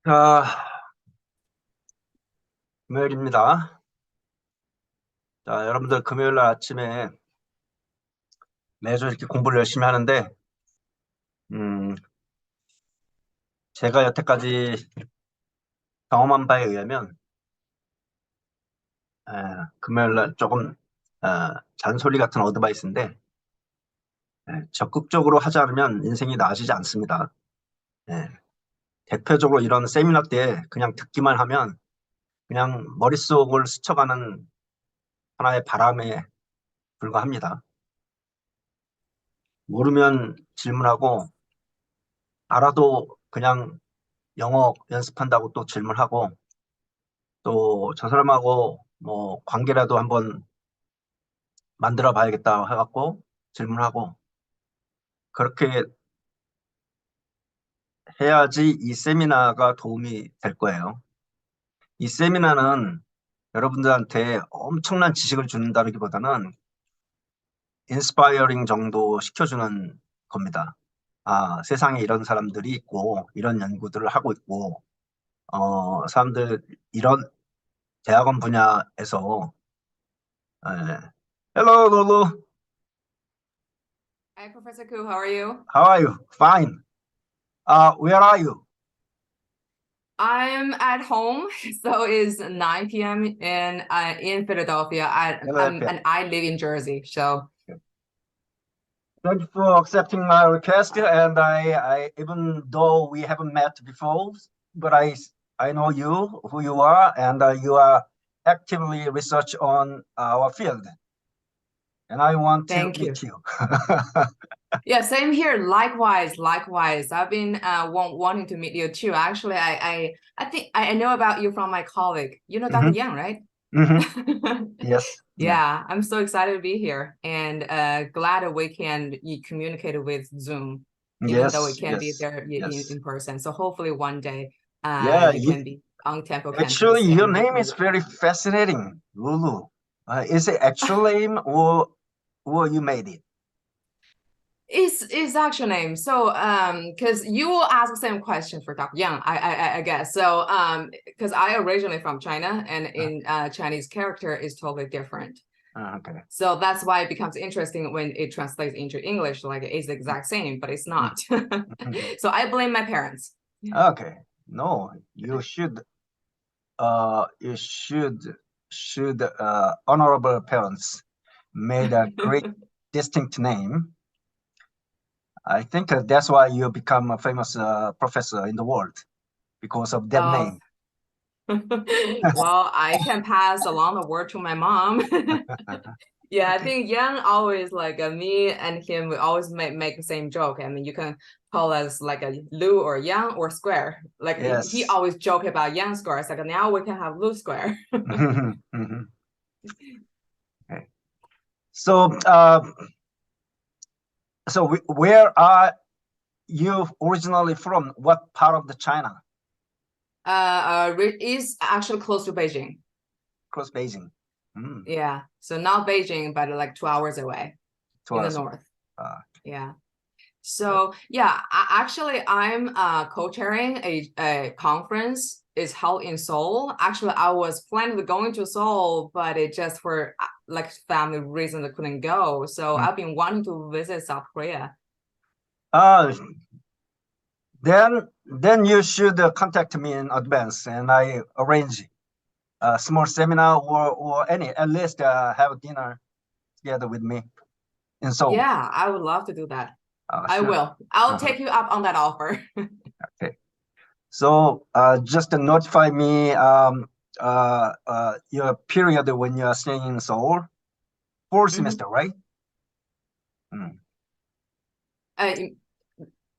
자, 금요일입니다. 자, 여러분들 금요일 날 아침에 매주 이렇게 공부를 열심히 하는데, 음, 제가 여태까지 경험한 바에 의하면, 에, 금요일 날 조금, 잔소리 같은 어드바이스인데, 적극적으로 하지 않으면 인생이 나아지지 않습니다. 예, 대표적으로 이런 세미나 때 그냥 듣기만 하면 그냥 머릿속을 스쳐가는 하나의 바람에 불과합니다. 모르면 질문하고, 알아도 그냥 영어 연습한다고 또 질문하고, 또 저 사람하고 뭐 관계라도 한번 만들어 봐야겠다 해갖고 질문하고, 그렇게 해야지 이 세미나가 도움이 될 거예요. 이 세미나는 여러분들한테 엄청난 지식을 준다기보다는 인스파이어링 정도 시켜주는 겁니다. 아, 세상에 이런 사람들이 있고 이런 연구들을 하고 있고, 사람들 이런 대학원 분야에서. Hello, Lulu. Hi, Professor Ku. How are you? How are you? Fine. Where are you? I'm at home, so it's 9 p.m. and in Philadelphia. Philadelphia. And I live in Jersey. So Thank you for accepting my request. And I even though we haven't met before, but I know you, who you are, and you are actively research on our field. And I want to thank you. meet you. Yeah, same here. Likewise, likewise. I've been wanting to meet you too. Actually, I think I know about you from my colleague. You know Dr. Yang, right? Yes. Yeah, I'm so excited to be here and glad that we can communicate with Zoom, even though we can't be there in person. So hopefully one day Yeah, you can be on Temple actually, campus. your And name is very fascinating, Lulu. Is it actual name or you made it? it's actual name. So because you will ask the same question for Dr. Yang, I guess. So because I originally from China, and in Chinese character is totally different. Okay. So that's why it becomes interesting when it translates into English, like it's the exact same, but it's not. So I blame my parents. Okay. No, you should honorable parents made a great distinct name. I think that's why you become a famous professor in the world, because of that Oh, name. well, I can pass along the word to my mom. Yeah, I think Yang always like me and him, we always make the same joke. I mean, you can call us like a Lu or Yang or Square. Like he Yes. always joke about Yang Square. It's like now we can have Lu Square. Okay. So, where are you originally from? What part of the China? Is actually close to Beijing. Close Beijing. Yeah, so not Beijing, but like 2 hours away in the north. Yeah. So yeah, actually I'm co-chairing a conference is held in Seoul. Actually, I was planning to going to Seoul, but it just for like family reasons I couldn't go. So I've been wanting to visit South Korea. Then you should contact me in advance, and I arrange a small seminar or any, at least have a dinner together with me in Seoul. Yeah, I would love to do that. I Sure. will. I'll take you up on that offer. Okay. So just notify me your period when you are staying in Seoul. Fall semester, right?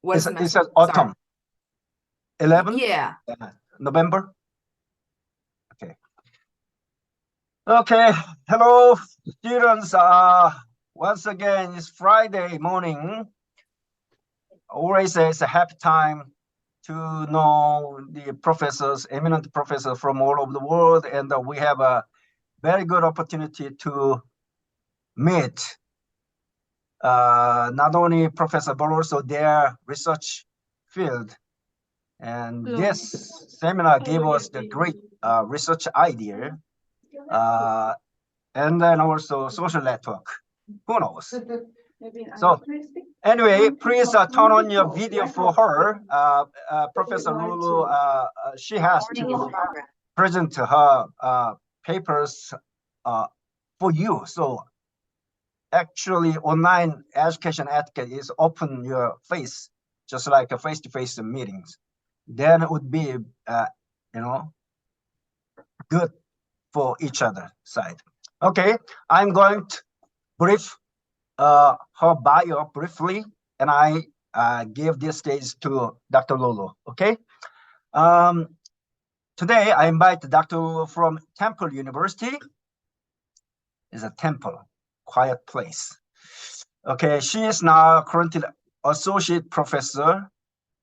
What It's semester? autumn. 11? Yeah. November? Okay. Okay. Hello, students. Once again, it's Friday morning. Always it's a happy time to know the professors, eminent professors from all over the world, and we have a very good opportunity to meet not only professor but also their research field. And this seminar gave us the great research idea, and then also social network. Who knows? So anyway, please turn on your video for her. Professor Lulu, she has to present her papers for you. So actually, online education etiquette is open your face, just like a face-to-face meetings. Then it would be, good for each other side. Okay, I'm going to brief her bio briefly, and I give this stage to Dr. Lulu. Okay. Today I invite Dr. Lulu from Temple University. It's a temple, quiet place. Okay, she is now currently associate professor,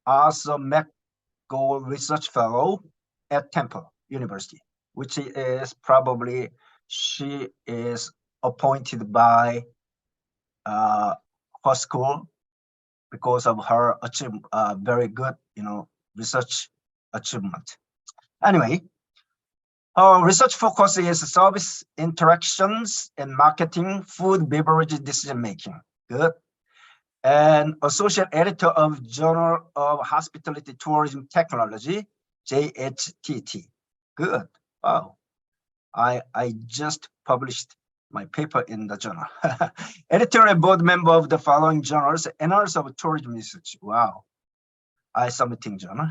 also McGonigle research fellow at Temple University, which is probably she is appointed by her school because of her very good, research achievement. Anyway, our research focus is service interactions and marketing, food, beverage decision making. Good. And associate editor of Journal of Hospitality Tourism Technology, JHTT. Good. Wow. I just published my paper in the journal. Editorial board member of the following journals: Annals of Tourism Research. Wow. I submitting journal.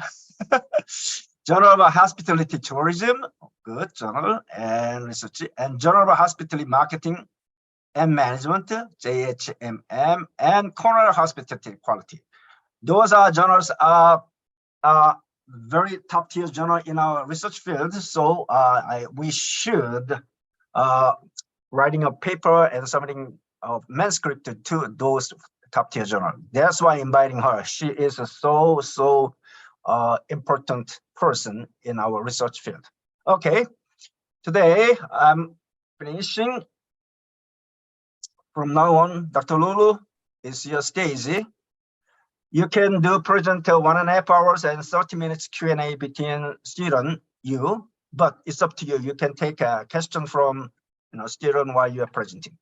Journal of Hospitality Tourism, good journal and research, and Journal of Hospitality Marketing and Management, JHMM, and Cornell Hospitality Quality. Those are journals are very top tier journal in our research field. So we should writing a paper and submitting a manuscript to those top tier journal. That's why inviting her. She is a so important person in our research field. Okay, today I'm finishing. From now on, Dr. Lulu, it's your stage. You can do present 1.5 hours and 30 minutes Q&A between student, but it's up to you. You can take a question from student while you are presenting.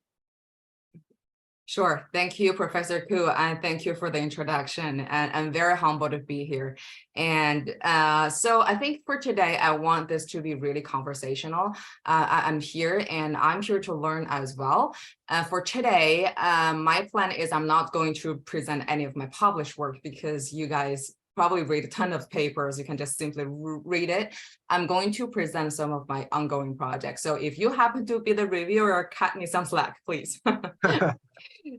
Sure. Thank you, Professor Koo, and thank you for the introduction. And I'm very humbled to be here. And so I think for today, I want this to be really conversational. I'm here and I'm here to learn as well. For today, my plan is I'm not going to present any of my published work because you guys probably read a ton of papers. You can just simply read it. I'm going to present some of my ongoing projects. So if you happen to be the reviewer, cut me some slack, please.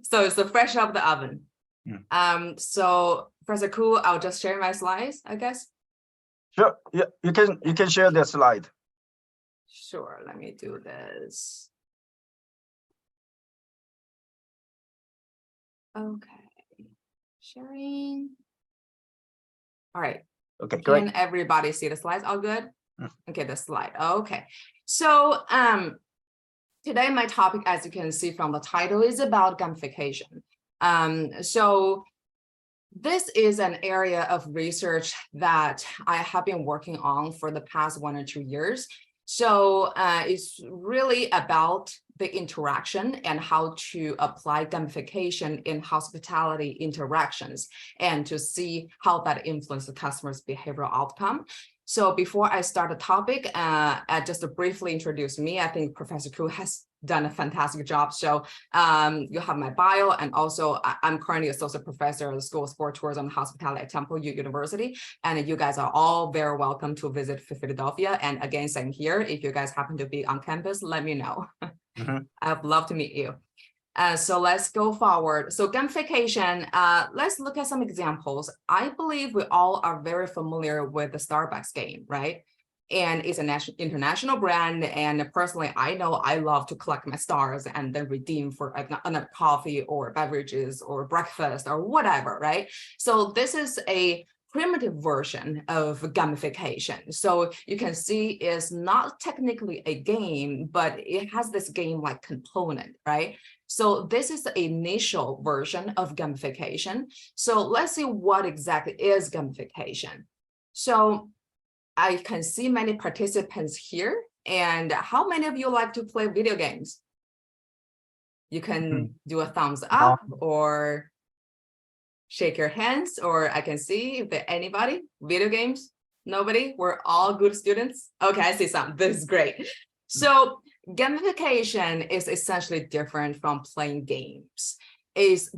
So it's fresh out of the oven. So Professor Koo, I'll just share my slides, I guess. Sure. Yeah, you can share the slide. Sure. Let me do this. Okay. Sharing. All right. Okay, great. Can everybody see the slides? All good? Okay, the slide. Okay. So today my topic, as you can see from the title, is about gamification. So this is an area of research that I have been working on for the past 1 or 2 years. So it's really about the interaction and how to apply gamification in hospitality interactions and to see how that influences the customer's behavioral outcome. So before I start the topic, just to briefly introduce me, I think Professor Koo has done a fantastic job. So you have my bio, and also I'm currently associate professor at the School of Sport Tourism and Hospitality at Temple University. And you guys are all very welcome to visit Philadelphia. And again, same here. If you guys happen to be on campus, let me know. I'd love to meet you. So let's go forward. So gamification, let's look at some examples. I believe we all are very familiar with the Starbucks game, right? And it's an international brand. And personally, I know I love to collect my stars and then redeem for another coffee or beverages or breakfast or whatever, right? So this is a primitive version of gamification. So you can see it's not technically a game, but it has this game-like component, right? So this is the initial version of gamification. So let's see what exactly is gamification. So I can see many participants here. And how many of you like to play video games? You can do a thumbs up or shake your hands, or I can see if there anybody. Video games? Nobody? We're all good students? Okay, I see some. This is great. So gamification is essentially different from playing games. It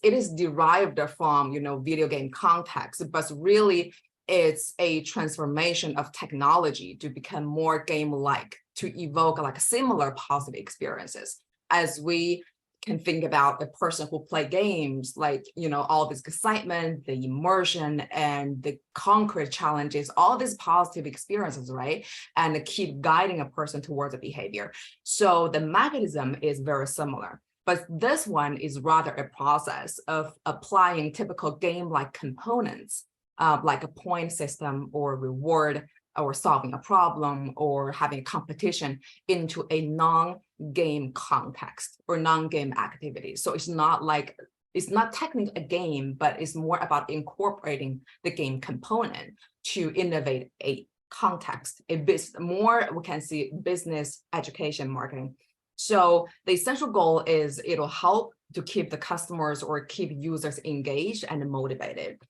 is derived from, video game context, but really it's a transformation of technology to become more game-like, to evoke like similar positive experiences. As we can think about the person who play games, like, all this excitement, the immersion, and the concrete challenges, all these positive experiences, right? And keep guiding a person towards a behavior. So the mechanism is very similar. But this one is rather a process of applying typical game-like components, like a point system or reward, or solving a problem, or having a competition into a non-game context or non-game activity. So it's not technically a game, but it's more about incorporating the game component to innovate a context, we can see business, education, marketing. So the essential goal is it'll help to keep the customers or keep users engaged and motivated.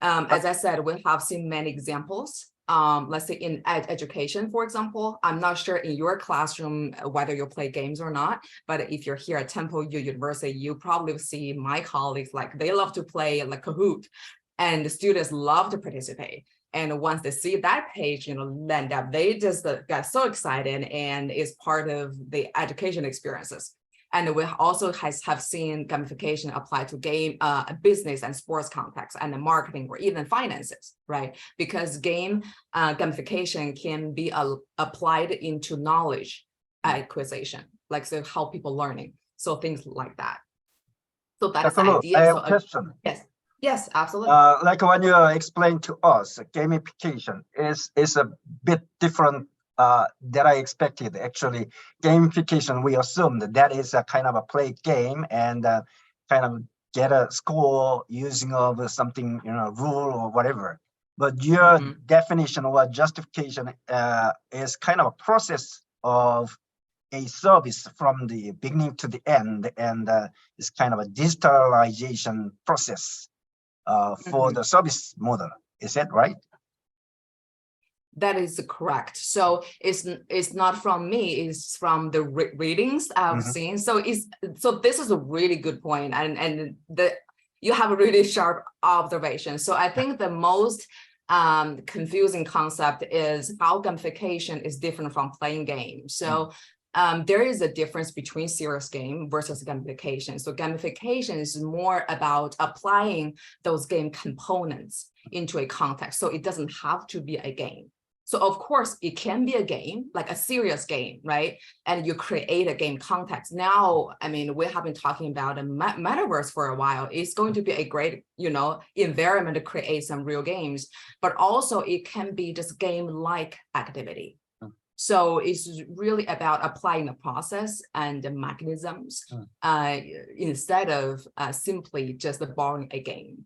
As I said, we have seen many examples. Let's say in education, for example. I'm not sure in your classroom whether you play games or not, but if you're here at Temple University, you probably see my colleagues, like they love to play like Kahoot, and the students love to participate. And once they see that page, land up, they just got so excited, and is part of the education experiences. And we also have seen gamification applied to game, business and sports context, and the marketing, or even finances, right? Because gamification can be applied into knowledge acquisition, like so help people learning. So things like that. So that's the idea. I have a question. Yes, absolutely. Like when you explained to us, gamification is a bit different that I expected. Actually, gamification, we assumed that is a kind of a play game and kind of get a score using of something, rule or whatever. But your definition or justification is kind of a process of a service from the beginning to the end, and it's kind of a digitalization process for the service model. Is that right? That is correct. So it's not from me, it's from the readings I've seen. So this is a really good point, and you have a really sharp observation. So I think the most confusing concept is how gamification is different from playing games. So there is a difference between serious game versus gamification. So gamification is more about applying those game components into a context. So it doesn't have to be a game. So of course it can be a game, like a serious game, right? And you create a game context. Now, we have been talking about a metaverse for a while. It's going to be a great, environment to create some real games, but also it can be just game-like activity. So it's really about applying the process and the mechanisms instead of simply just borrowing a game.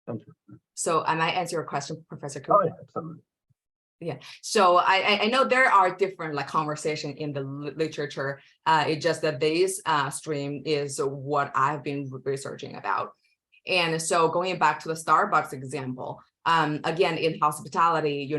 Thank you. So am I answer your question, Professor Cooper? Oh, yeah, absolutely. Yeah, so I know there are different conversation in the literature. It's just that this stream is what I've been researching about. And so going back to the Starbucks example, again, in hospitality,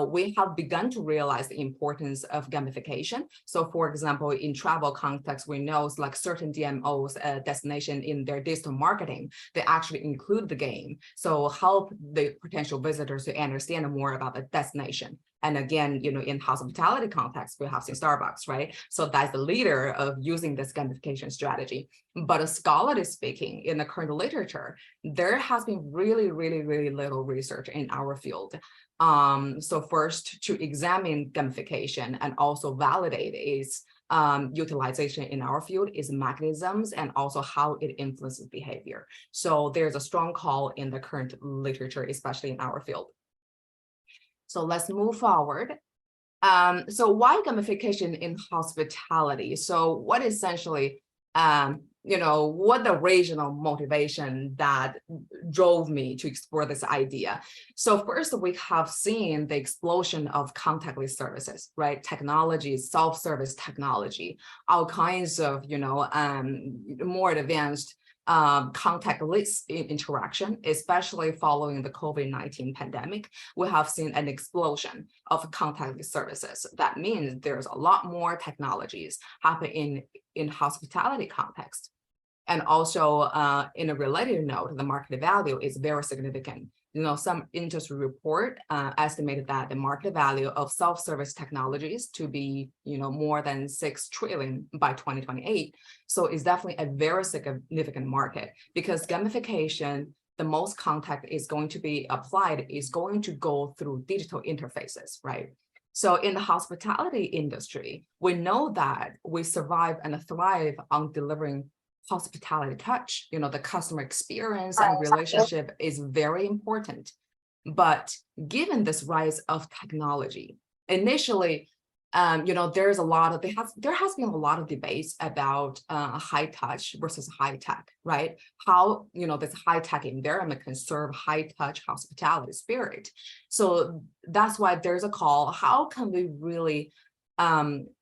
we have begun to realize the importance of gamification. So for example, in travel context, we know like certain DMOs destination in their digital marketing, they actually include the game. So help the potential visitors to understand more about the destination. And again, in hospitality context, we have seen Starbucks, right? So that's the leader of using this gamification strategy. But scholarly speaking, in the current literature, there has been really, really, really little research in our field. So first, to examine gamification and also validate its utilization in our field is mechanisms and also how it influences behavior. So there's a strong call in the current literature, especially in our field. So let's move forward. So why gamification in hospitality? So what essentially what the regional motivation that drove me to explore this idea. So first, we have seen the explosion of contactless services, right? Technology, self-service technology, all kinds of, more advanced contactless interaction, especially following the COVID-19 pandemic. We have seen an explosion of contactless services. That means there's a lot more technologies happening in hospitality context. And also in a related note, the market value is very significant. Some industry report estimated that the market value of self-service technologies to be, more than 6 trillion by 2028. So it's definitely a very significant market, because gamification, the most contact is going to be applied is going to go through digital interfaces, right? So in the hospitality industry, we know that we survive and thrive on delivering hospitality touch. The customer experience and relationship is very important. But given this rise of technology, initially, there has been a lot of debates about high touch versus high tech, right? How this high tech environment can serve high touch hospitality spirit. So that's why there's a call. How can we really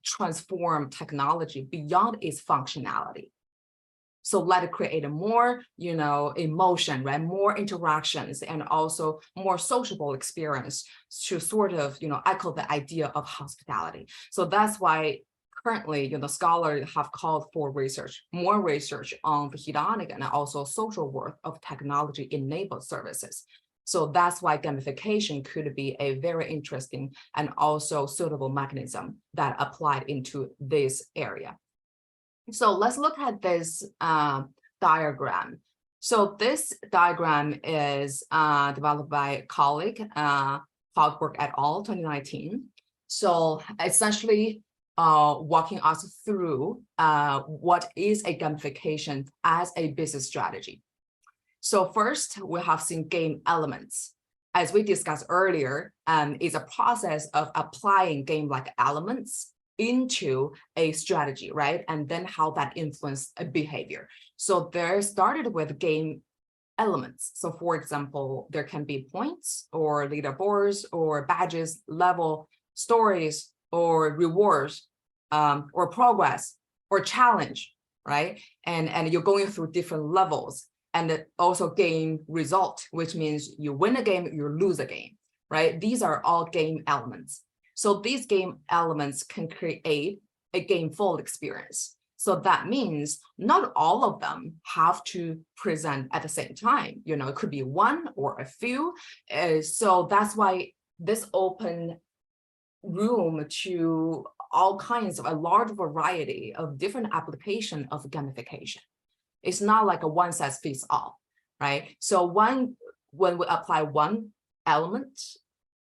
transform technology beyond its functionality? So let it create a more, emotion, right? More interactions, and also more sociable experience to sort of, echo the idea of hospitality. So that's why currently, scholars have called for more research on the hedonic and also social worth of technology-enabled services. So that's why gamification could be a very interesting and also suitable mechanism that applied into this area. So let's look at this diagram. So this diagram is developed by a colleague, Hogberg et al. 2019. So essentially walking us through what is a gamification as a business strategy. So first, we have seen game elements. As we discussed earlier, is a process of applying game-like elements into a strategy, right? And then how that influenced a behavior. So there started with game elements. So for example, there can be points or leaderboards or badges, level, stories, or rewards, or progress, or challenge, right? And you're going through different levels. And also game result, which means you win a game, you lose a game, right? These are all game elements. So these game elements can create a gameful experience. So that means not all of them have to present at the same time. It could be one or a few. So that's why this open room to all kinds of a large variety of different application of gamification. It's not like a one size fits all, right? So when we apply one element,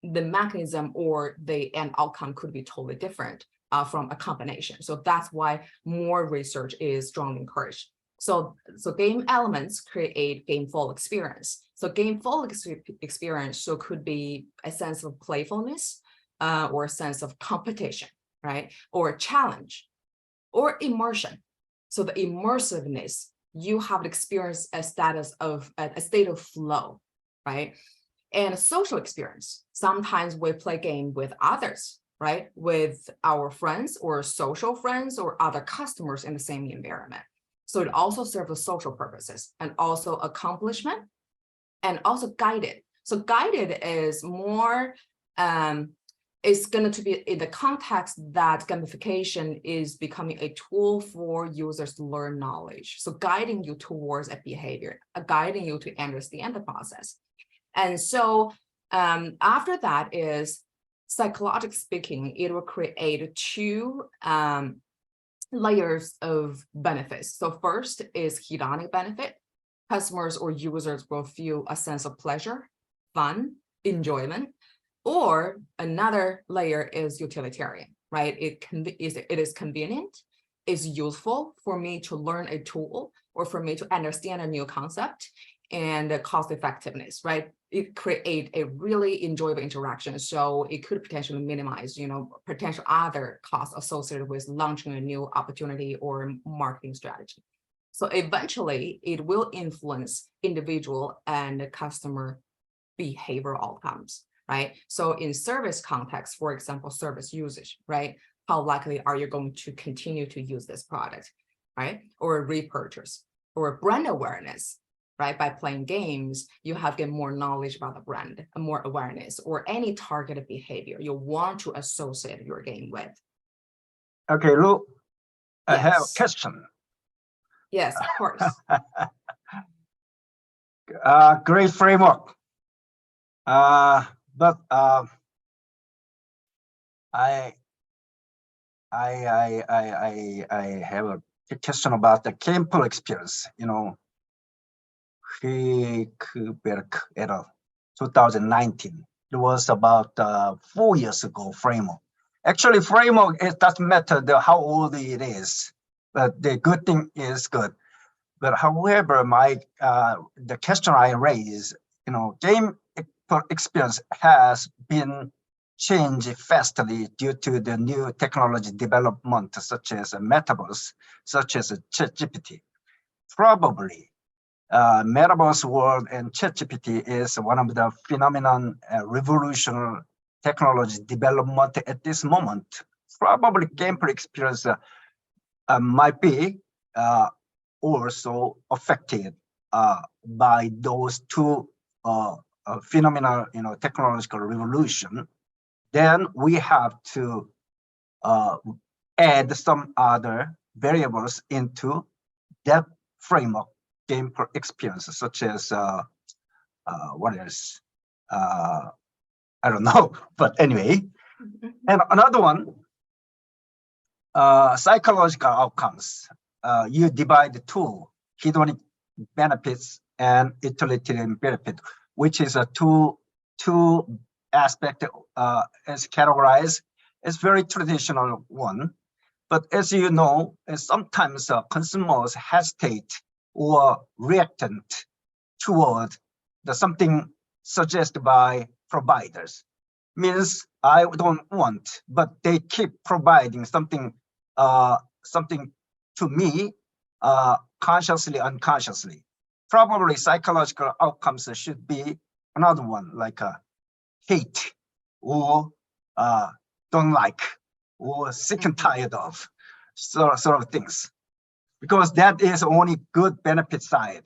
the mechanism or the end outcome could be totally different from a combination. So that's why more research is strongly encouraged. So game elements create gameful experience. So gameful experience could be a sense of playfulness or a sense of competition, right? Or challenge or immersion. So the immersiveness, you have experienced a state of flow, right? And a social experience. Sometimes we play game with others, right? With our friends or social friends or other customers in the same environment. So it also serves social purposes and also accomplishment and also guided. So guided is more, it's going to be in the context that gamification is becoming a tool for users to learn knowledge. So guiding you towards a behavior, guiding you to understand the process. And so after that is, psychologically speaking, it will create two layers of benefits. So first is hedonic benefit. Customers or users will feel a sense of pleasure, fun, enjoyment. Or another layer is utilitarian, right? It is convenient, it's useful for me to learn a tool or for me to understand a new concept, and the cost effectiveness, right? It create a really enjoyable interaction. So it could potentially minimize, potential other costs associated with launching a new opportunity or marketing strategy. So eventually it will influence individual and customer behavioral outcomes, right? So in service context, for example, service usage, right? How likely are you going to continue to use this product, right? Or repurchase, or brand awareness, right? By playing games, you have get more knowledge about the brand, more awareness, or any targeted behavior you want to associate your game with. Okay, Lu, I have a question. Yes, of course. Great framework. But I have a question about the gameplay experience. You know, Friedberg et al. 2019. It was about 4 years ago. Framework. Actually, framework, it doesn't matter how old it is, but the good thing is good. But however, the question I raise, you know, game experience has been changed fastly due to the new technology development, such as metaverse, such as ChatGPT. Probably, metaverse world and ChatGPT is one of the phenomenon revolutionary technology development at this moment. Probably gameplay experience might be also affected by those two phenomena, you know, technological revolution. Then we have to add some other variables into that framework game experience, such as what else? I don't know, but anyway. And another one, psychological outcomes. You divide the two, hedonic benefits and utilitarian benefit, which is a two aspect as categorized. It's very traditional one, but as you know, sometimes consumers hesitate or reactant toward the something suggested by providers. Means I don't want, but they keep providing something something to me consciously, unconsciously. Probably psychological outcomes should be another one, like hate or don't like or sick and tired of sort of things, because that is only good benefit side.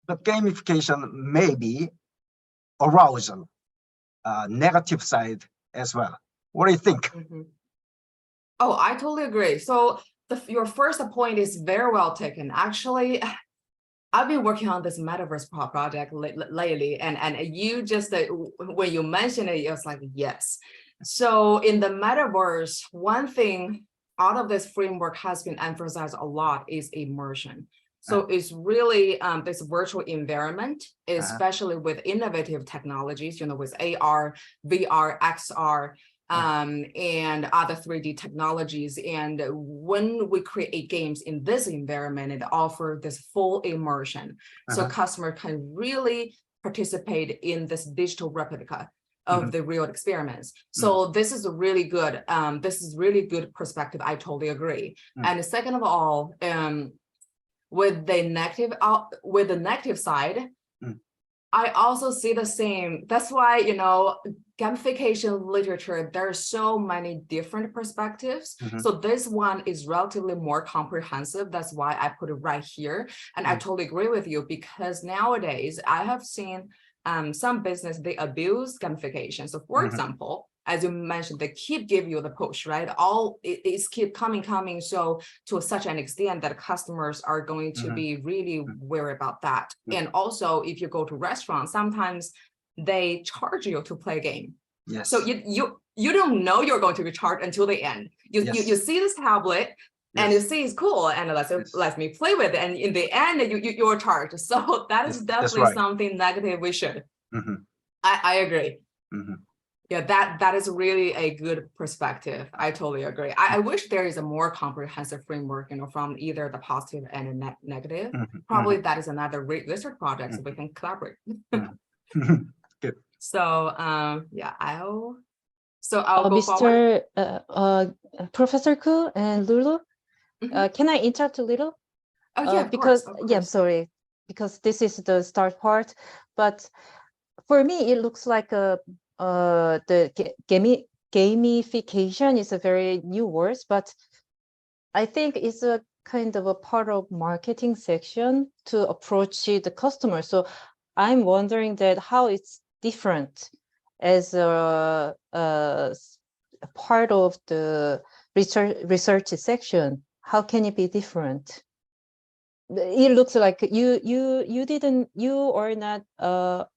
But gamification may be arousal, negative side as well. What do you think? Oh, I totally agree. So your first point is very well taken. Actually, I've been working on this metaverse project lately, and you just when you mentioned it, it was like, yes. So in the metaverse, one thing out of this framework has been emphasized a lot is immersion. So it's really this virtual environment, especially with innovative technologies, you know, with AR, VR, XR, and other 3D technologies. And when we create games in this environment, it offers this full immersion. So customer can really participate in this digital replica of the real experiments. So this is a really good, perspective. I totally agree. And second of all, with the negative side, I also see the same. That's why, you know, gamification literature, there are so many different perspectives. So this one is relatively more comprehensive. That's why I put it right here. And I totally agree with you, because nowadays I have seen some business, they abuse gamification. So for example, as you mentioned, they keep giving you the push, right? It's keep coming. So to such an extent that customers are going to be really worried about that. And also, if you go to restaurants, sometimes they charge you to play a game. Yes. So you don't know you're going to be charged until the end. You see this tablet, and you see it's cool, and let me play with it, and in the end you're charged. So that is definitely something negative. We should. I agree. Yeah, that is really a good perspective. I totally agree. I wish there is a more comprehensive framework, you know, from either the positive and the negative. Probably that is another research project, so we can collaborate. Good. So yeah, I'll go Mr. Professor Koo and Lulu, can I interrupt a little? Oh, yeah, because of yeah, I'm course. sorry, because this is the start part, but for me it looks like the gamification is a very new word, but I think it's a kind of a part of marketing section to approach the customer. So I'm wondering that how it's different as a part of the research section. How can it be different? It looks like you are not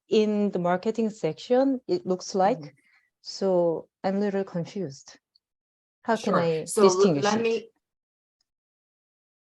in the marketing section, it looks like. So I'm a little confused. How can I distinguish it?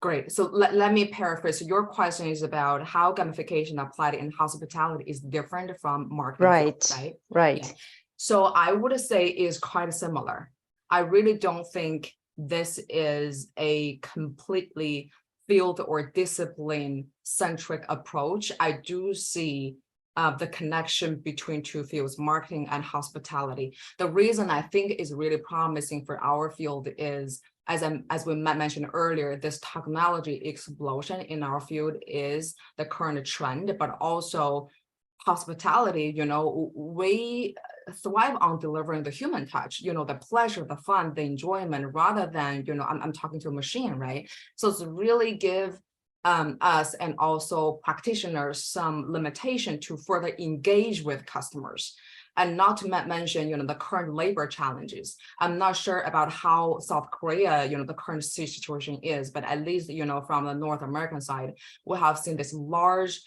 Great. So let me paraphrase. So your question is about how gamification applied in hospitality is different from marketing field, right? Right. Yeah. So I would say is quite similar. I really don't think this is a completely field or discipline centric approach. I do see the connection between two fields, marketing and hospitality. The reason I think is really promising for our field is, as we mentioned earlier, this technology explosion in our field is the current trend, but also hospitality, we thrive on delivering the human touch, the pleasure, the fun, the enjoyment, rather than, I'm talking to a machine, right? So it's really give us and also practitioners some limitation to further engage with customers. And not to mention, the current labor challenges. I'm not sure about how South Korea, the current situation is, but at least, from the North American side, we have seen this large,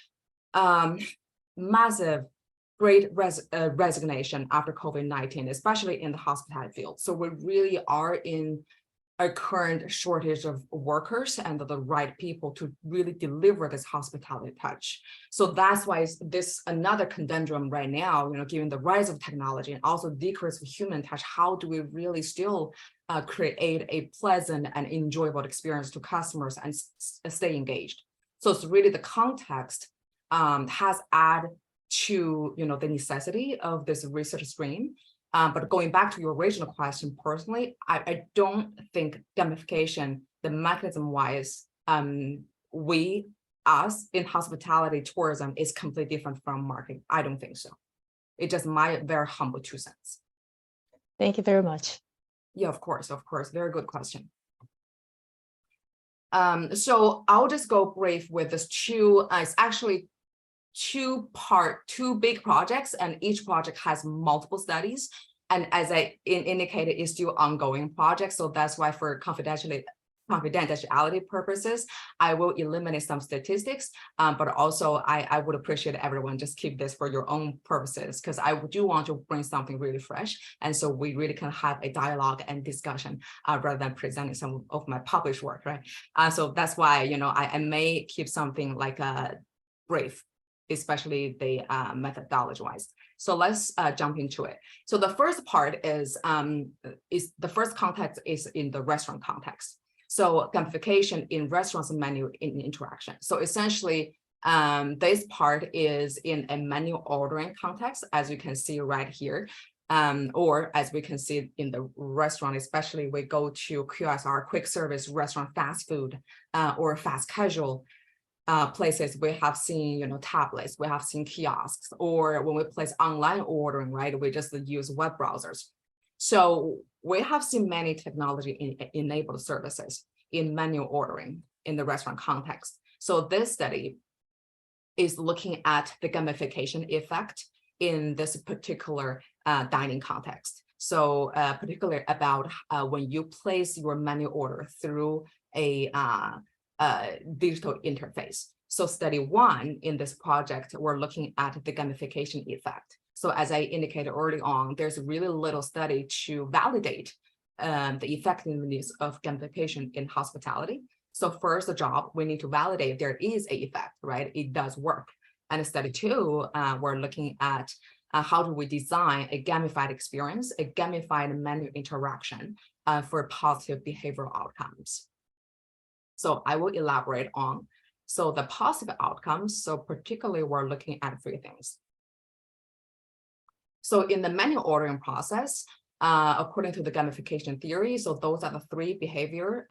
massive, great resignation after COVID-19, especially in the hospitality field. So we really are in a current shortage of workers and the right people to really deliver this hospitality touch. So that's why this another conundrum right now, given the rise of technology and also decrease of human touch, how do we really still create a pleasant and enjoyable experience to customers and stay engaged? So it's really the context has added to, the necessity of this research stream. But going back to your original question, personally, I don't think gamification, the mechanism-wise, us in hospitality tourism is completely different from marketing. I don't think so. It's just my very humble 2 cents. Thank you very much. Yeah, of course. Very good question. So I'll just go brief with this it's actually two big projects, and each project has multiple studies. And as I indicated, it's still ongoing project. So that's why for confidentiality purposes, I will eliminate some statistics, but also I would appreciate everyone just keep this for your own purposes, because I do want to bring something really fresh. And so we really can have a dialogue and discussion rather than presenting some of my published work, right? So that's why, I may keep something like a brief, especially the methodology wise. So let's jump into it. So the first part is the first context is in the restaurant context. So gamification in restaurants and menu in interaction. So essentially, this part is in a menu ordering context, as you can see right here. Or as we can see in the restaurant, especially we go to QSR, quick service restaurant, fast food, or fast casual places, we have seen, tablets, we have seen kiosks, or when we place online ordering, right, we just use web browsers. So we have seen many technology-enabled services in menu ordering in the restaurant context. So this study is looking at the gamification effect in this particular dining context. So particularly about when you place your menu order through a digital interface. So study 1 in this project, we're looking at the gamification effect. So as I indicated early on, there's really little study to validate the effectiveness of gamification in hospitality. So first, the job, we need to validate there is an effect, right? It does work. And study 2, we're looking at how do we design a gamified experience, a gamified menu interaction for positive behavioral outcomes. So I will elaborate on. So the positive outcomes, so particularly we're looking at 3 things. So in the menu ordering process, according to the gamification theory, so those are the 3 behavior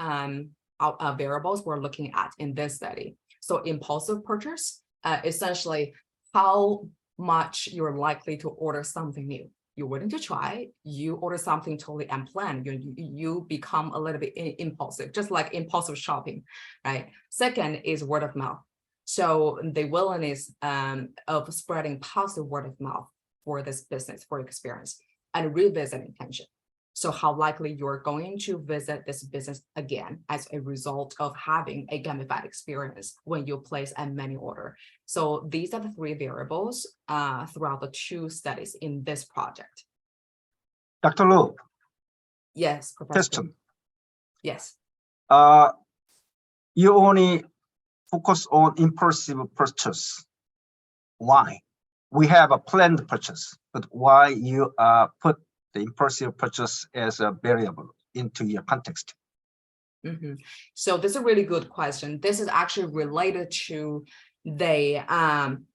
variables we're looking at in this study. So impulsive purchase, essentially how much you're likely to order something new. You're willing to try, you order something totally unplanned, you become a little bit impulsive, just like impulsive shopping, right? Second is word of mouth. So the willingness of spreading positive word of mouth for this business, for experience, and revisit intention. So how likely you're going to visit this business again as a result of having a gamified experience when you place a menu order. So these are the three variables throughout the two studies in this project. Dr. Lu. Yes, Professor. Question. Yes. You only focus on impulsive purchase. Why? We have a planned purchase, but why you put the impulsive purchase as a variable into your context? Mm-hmm. So this is a really good question. This is actually related to the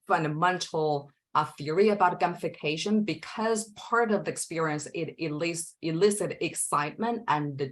fundamental theory about gamification, because part of the experience, it elicit excitement and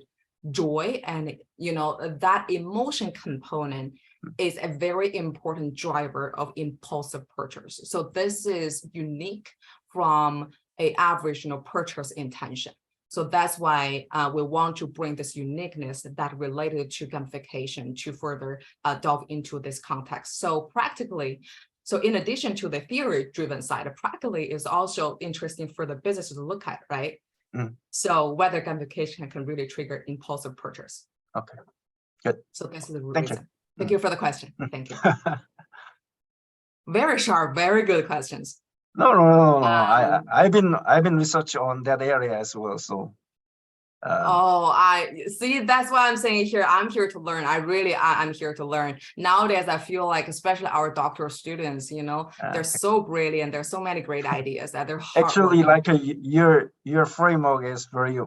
joy, and that emotion component is a very important driver of impulsive purchase. So this is unique from an average purchase intention. So that's why we want to bring this uniqueness that related to gamification to further delve into this context. So practically, so in addition to the theory-driven side, practically is also interesting for the business to look at, right? Mm. So whether gamification can really trigger impulsive purchase. Okay, good. So this is the Thank reason. You. Thank you for the question. Thank you. Very sharp, very good questions. No. I've been researching on that area as well. So. I see. That's why I'm saying here. I'm here to learn. I'm here to learn. Nowadays, I feel like, especially our doctoral students, they're so brilliant. There's so many great ideas that they're actually like your framework is very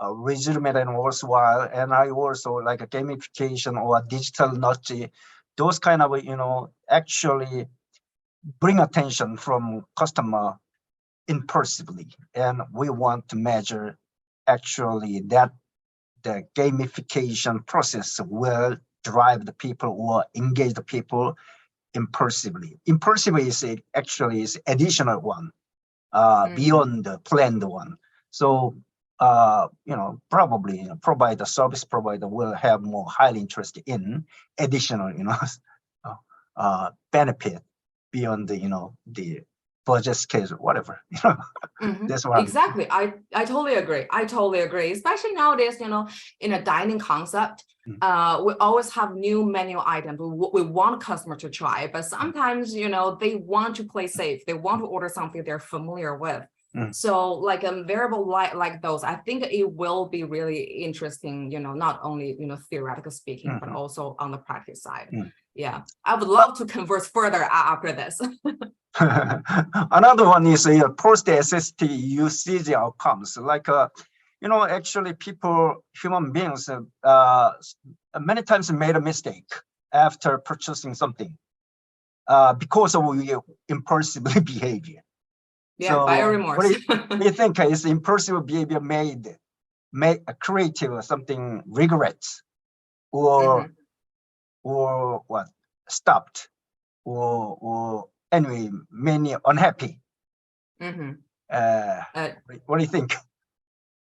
legitimate and worthwhile. And I also like a gamification or a digital nudge. Those kind of actually bring attention from customer impulsively, and we want to measure actually that the gamification process will drive the people or engage the people impulsively. Impulsive is actually is additional one beyond the planned one. So probably provider, service provider will have more highly interest in additional benefit beyond the budget scale, whatever. That's what exactly. I totally agree. I totally agree. Especially nowadays, in a dining concept, we always have new menu items we want customer to try, but sometimes they want to play safe. They want to order something they're familiar with. So like a variable like those, I think it will be really interesting, not only theoretical speaking, but also on the practice side. Yeah, I would love to converse further after this. Another one is post SST usage outcomes. Like actually human beings many times made a mistake after purchasing something because of impulsive behavior. Yeah, so buyer remorse. What do you think is impulsive behavior made a creative something regrets or what stopped or anyway many unhappy? What do you think?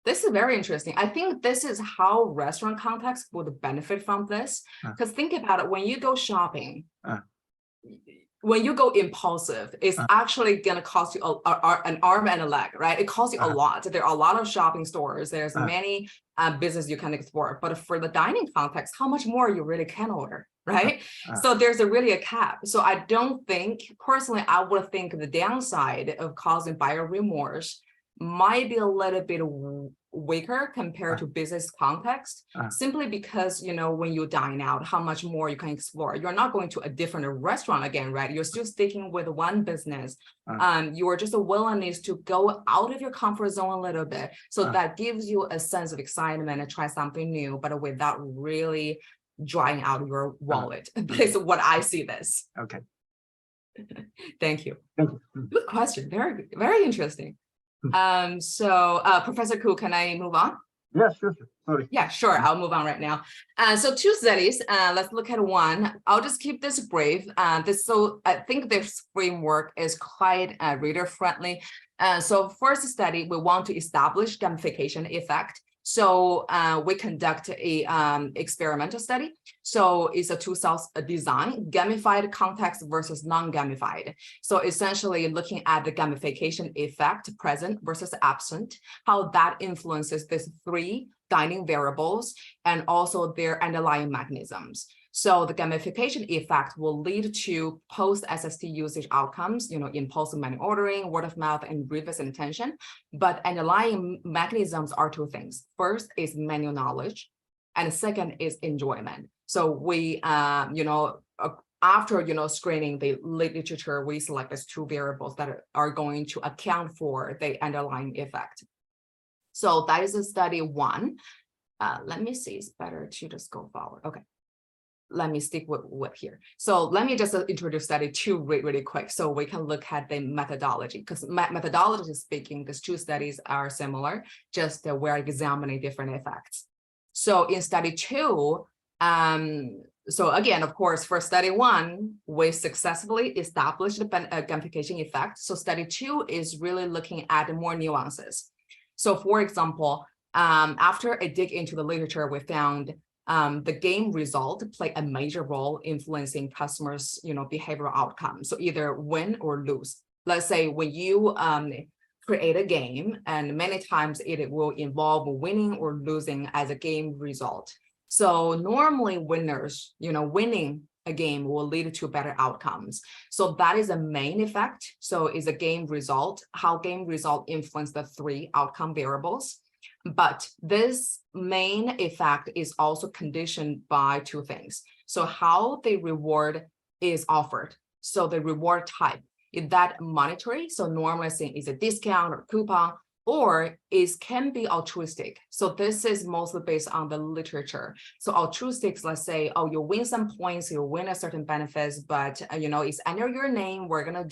This is very interesting. I think this is how restaurant context would benefit from this, because think about it, when you go shopping, when you go impulsive, it's actually going to cost you an arm and a leg, right? It costs you a lot. There are a lot of shopping stores. There's many business you can explore. But for the dining context, how much more you really can order, right? So there's really a cap. So I don't think, personally, I would think the downside of causing buyer remorse might be a little bit weaker compared to business context, simply because, when you dine out, how much more you can explore. You're not going to a different restaurant again, right? You're still sticking with one business. You are just a willingness to go out of your comfort zone a little bit. So that gives you a sense of excitement and try something new, but without really drying out your wallet. This is what I see this. Okay. Thank you. Good question. Very, very interesting. So Professor Koo, can I move on? Yeah, sure. Sorry. Yeah, sure. I'll move on right now. So 2 studies. Let's look at one. I'll just keep this brief. So I think this framework is quite reader friendly. So first study, we want to establish gamification effect. So we conduct a experimental study. So it's a two-cells design, gamified context versus non-gamified. So essentially looking at the gamification effect, present versus absent, how that influences these 3 guiding variables and also their underlying mechanisms. So the gamification effect will lead to post-SST usage outcomes, impulsive menu ordering, word of mouth, and reverse intention. But underlying mechanisms are 2 things. First is manual knowledge, and second is enjoyment. So we, after screening the literature, we select these 2 variables that are going to account for the underlying effect. So that is a study 1. Let me see, it's better to just go forward. Okay. Let me stick with here. So let me just introduce study 2 really quick so we can look at the methodology, because methodology speaking, these 2 studies are similar, just we're examining different effects. So in study 2, so again, of course, for study 1, we successfully established the gamification effect. So study 2 is really looking at more nuances. So for example, after a dig into the literature, we found the game result play a major role influencing customers, behavioral outcomes. So either win or lose. Let's say when you create a game, and many times it will involve winning or losing as a game result. So normally winners, winning a game will lead to better outcomes. So that is a main effect. So is a game result, how game result influence the 3 outcome variables. But this main effect is also conditioned by 2 things. So how the reward is offered. So the reward type, is that monetary? So normally is a discount or coupon, or can be altruistic. So this is mostly based on the literature. So altruistics, let's say, oh, you win some points, you win a certain benefits, but it's under your name. We're gonna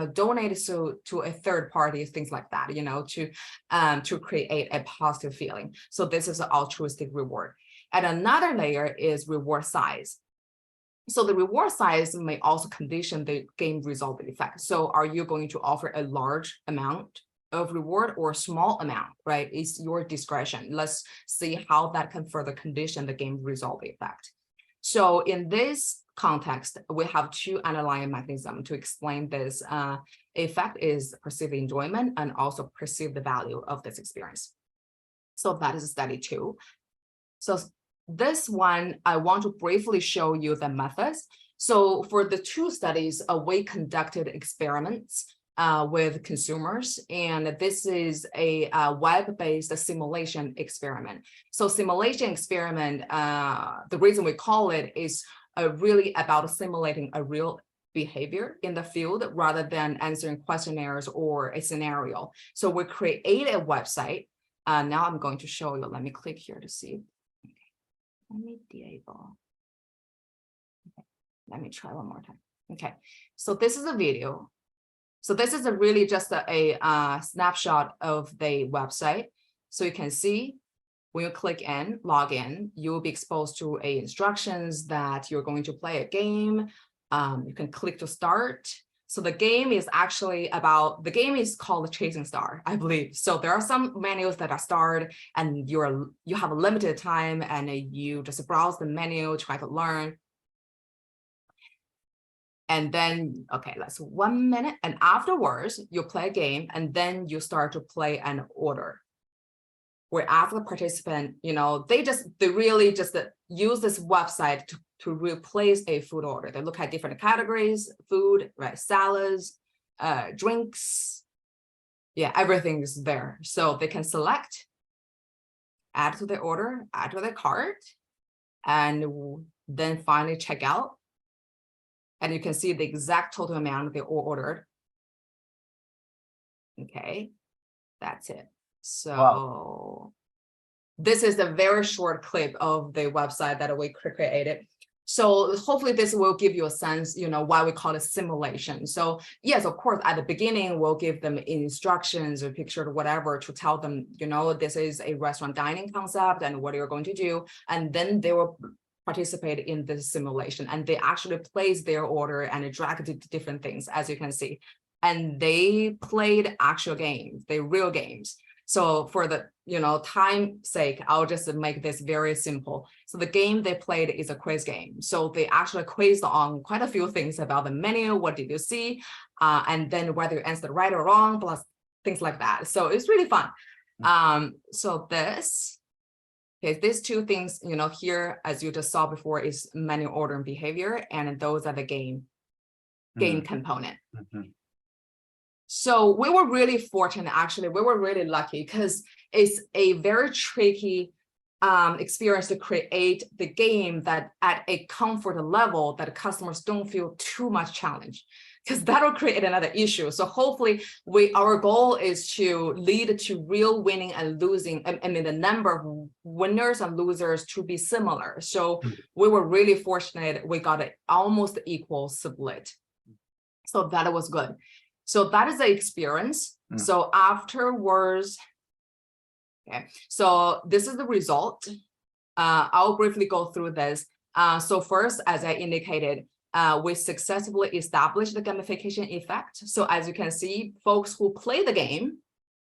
donate it to a third party, things like that, to create a positive feeling. So this is an altruistic reward. And another layer is reward size. So the reward size may also condition the game result effect. So are you going to offer a large amount of reward or small amount, right? It's your discretion. Let's see how that can further condition the game result effect. So in this context, we have 2 underlying mechanisms to explain this effect is perceived enjoyment and also perceive the value of this experience. So that is study 2. So this one, I want to briefly show you the methods. So for the 2 studies, we conducted experiments with consumers, and this is a web-based simulation experiment. So simulation experiment, the reason we call it is really about simulating a real behavior in the field rather than answering questionnaires or a scenario. So we create a website. Now I'm going to show you. Let me click here to see. Okay. Let me disable. Okay. Let me try one more time. Okay, so this is a video. So this is really just a snapshot of the website. So you can see when you click in, log in, you will be exposed to instructions that you're going to play a game. You can click to start. So the game is actually the game is called Chasing Star, I believe. So there are some menus that are starred, and you have a limited time, and you just browse the menu, try to learn. And then, okay, that's 1 minute. And afterwards, you play a game, and then you start to play an order. Where after the participant, they really just use this website to replace a food order. They look at different categories, food, right, salads, drinks. Yeah, everything is there. So they can select, add to their order, add to their cart, and then finally check out. And you can see the exact total amount they ordered. Okay, that's it. So wow. This is a very short clip of the website that we created. So hopefully this will give you a sense, why we call it simulation. So yes, of course, at the beginning, we'll give them instructions or picture or whatever to tell them, this is a restaurant dining concept and what you're going to do. And then they will participate in the simulation, and they actually place their order and drag different things, as you can see. And they played actual games, they real games. So for the time's sake, I'll just make this very simple. So the game they played is a quiz game. So they actually quizzed on quite a few things about the menu, what did you see, and then whether you answered right or wrong, plus things like that. So it's really fun. So these two things, here, as you just saw before, is menu order and behavior, and those are the game component. So we were really fortunate, actually. We were really lucky because it's a very tricky experience to create the game that at a comfort level that customers don't feel too much challenge, because that'll create another issue. So hopefully our goal is to lead to real winning and losing. I mean, the number of winners and losers to be similar. So we were really fortunate. We got an almost equal split. So that was good. So that is the experience. So afterwards, okay, so this is the result. I'll briefly go through this. So first, as I indicated, we successfully established the gamification effect. So as you can see, folks who play the game,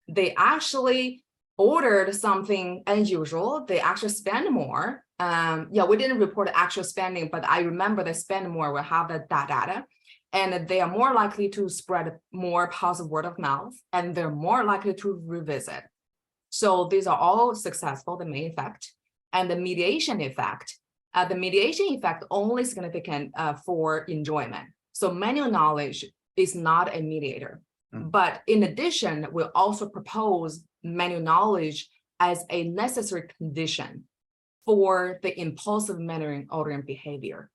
they actually ordered something unusual. They actually spend more. Yeah, we didn't report actual spending, but I remember they spend more. We have that data. And they are more likely to spread more positive word of mouth, and they're more likely to revisit. So these are all successful, the main effect. And the mediation effect only significant for enjoyment. So manual knowledge is not a mediator. But in addition, we also propose manual knowledge as a necessary condition for the impulsive menu ordering behavior.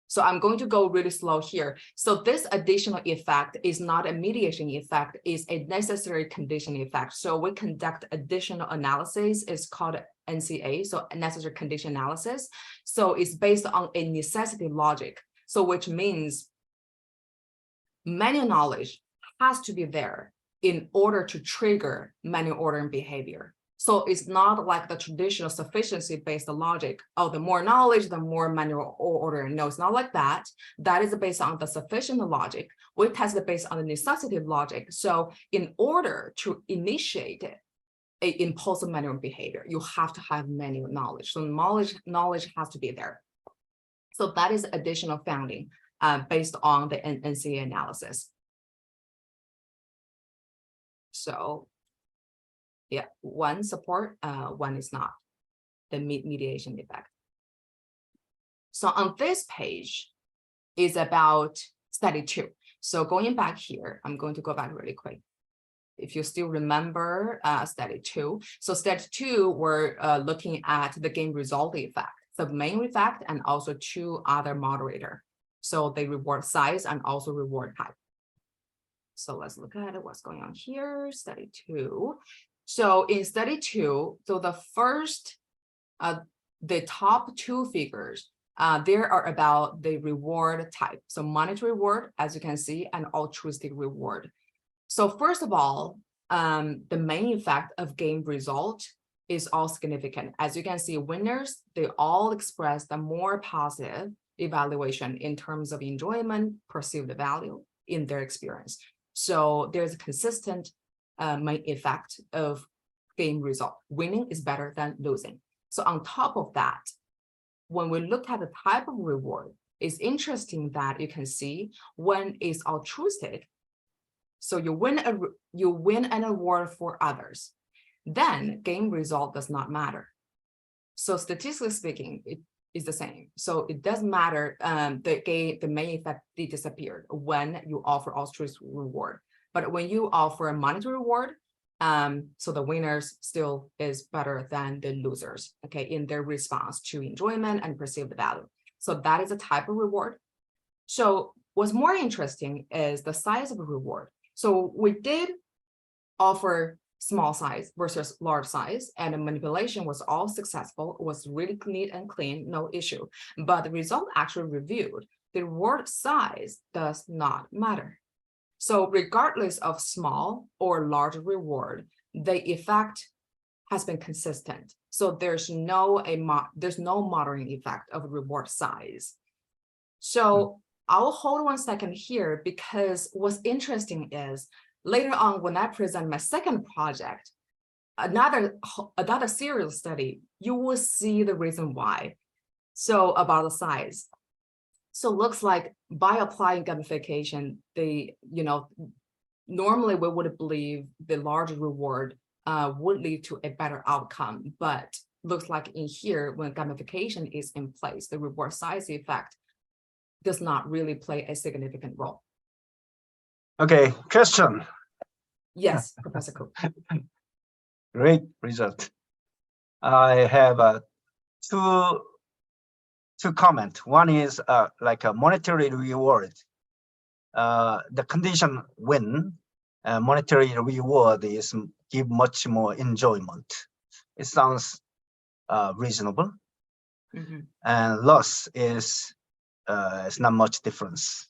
So I'm going to go really slow here. So this additional effect is not a mediation effect, is a necessary condition effect. So we conduct additional analysis. It's called NCA, so necessary condition analysis. So it's based on a necessity logic. So which means manual knowledge has to be there in order to trigger manual ordering behavior. So it's not like the traditional sufficiency-based logic. Oh, the more knowledge, the more manual ordering. No, it's not like that. That is based on the sufficient logic. We test it based on the necessity logic. So in order to initiate an impulsive manual behavior, you have to have manual knowledge. So knowledge has to be there. So that is additional founding based on the NCA analysis. So yeah, one support, one is not, the mediation effect. So on this page is about study 2. So going back here, I'm going to go back really quick. If you still remember study 2. So study 2, we're looking at the game result effect, the main effect, and also 2 other moderator. So they reward size and also reward type. So let's look at what's going on here, study 2. So in study 2, so the first, the top 2 figures, there are about the reward type. So monetary reward, as you can see, and altruistic reward. So first of all, the main effect of game result is all significant. As you can see, winners, they all express the more positive evaluation in terms of enjoyment, perceived value in their experience. So there's a consistent main effect of game result. Winning is better than losing. So on top of that, when we look at the type of reward, it's interesting that you can see when it's altruistic. So you win an award for others, then game result does not matter. So statistically speaking, it is the same. So it doesn't matter, the main effect disappeared when you offer altruistic reward. But when you offer a monetary reward, so the winners still is better than the losers, okay, in their response to enjoyment and perceived value. So that is a type of reward. So what's more interesting is the size of a reward. So we did offer small size versus large size, and the manipulation was all successful, was really neat and clean, no issue. But the result actually revealed the reward size does not matter. So regardless of small or large reward, the effect has been consistent. So there's no moderate effect of reward size. So I'll hold 1 second here, because what's interesting is later on when I present my second project, another serial study, you will see the reason why. So about the size. So looks like by applying gamification, normally we would believe the large reward would lead to a better outcome, but looks like in here, when gamification is in place, the reward size effect does not really play a significant role. Okay, question. Yes, Professor Cook. Great result. I have two comments. One is like a monetary reward. The condition when monetary reward is give much more enjoyment. It sounds reasonable. And loss is not much difference.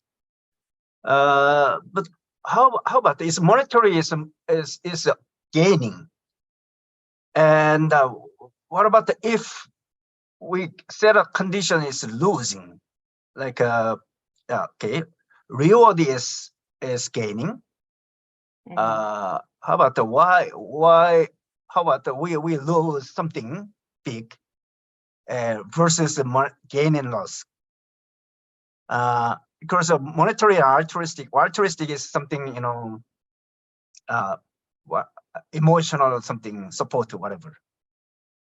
But how about this? Monetary is gaining, and what about if we set a condition is losing? Like okay, reward is gaining. How about the why? How about we lose something big versus the gain and loss? Because of monetary and altruistic is something, emotional or something, support or whatever.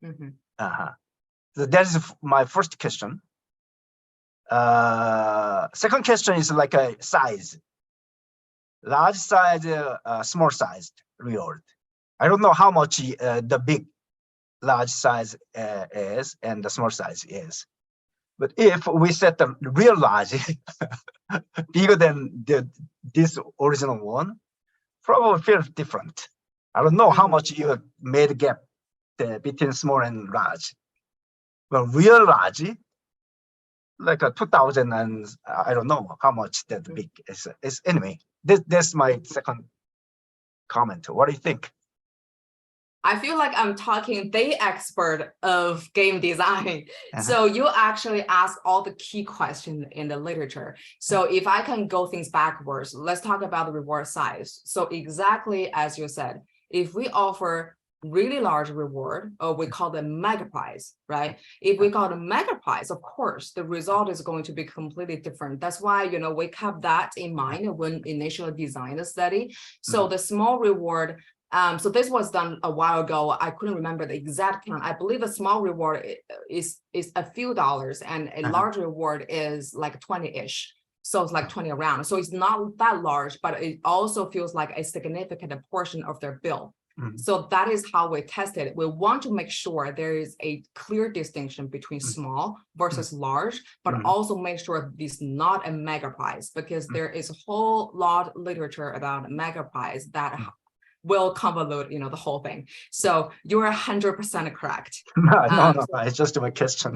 So that is my first question. Second question is like a size. Large size, small size reward. I don't know how much the big large size is and the small size is. But if we set the real large bigger than this original one, probably feels different. I don't know how much you made a gap between small and large. But real large, like a 2000, and I don't know how much that big is. Anyway, that's my second comment. What do you think? I feel like I'm talking the expert of game design. So you actually ask all the key questions in the literature. So if I can go things backwards, let's talk about the reward size. So exactly as you said, if we offer really large reward, or we call them mega prize, right? If we call them mega prize, of course, the result is going to be completely different. That's why, we kept that in mind when initially designed the study. So the small reward, so this was done a while ago. I couldn't remember the exact count. I believe a small reward is a few dollars, and a large reward is like 20-ish. So it's like 20 around. So it's not that large, but it also feels like a significant portion of their bill. So that is how we tested it. We want to make sure there is a clear distinction between small versus large, but also make sure this is not a mega prize, because there is a whole lot of literature about mega prize that will convolute, the whole thing. So you're 100% correct. No, it's just my question.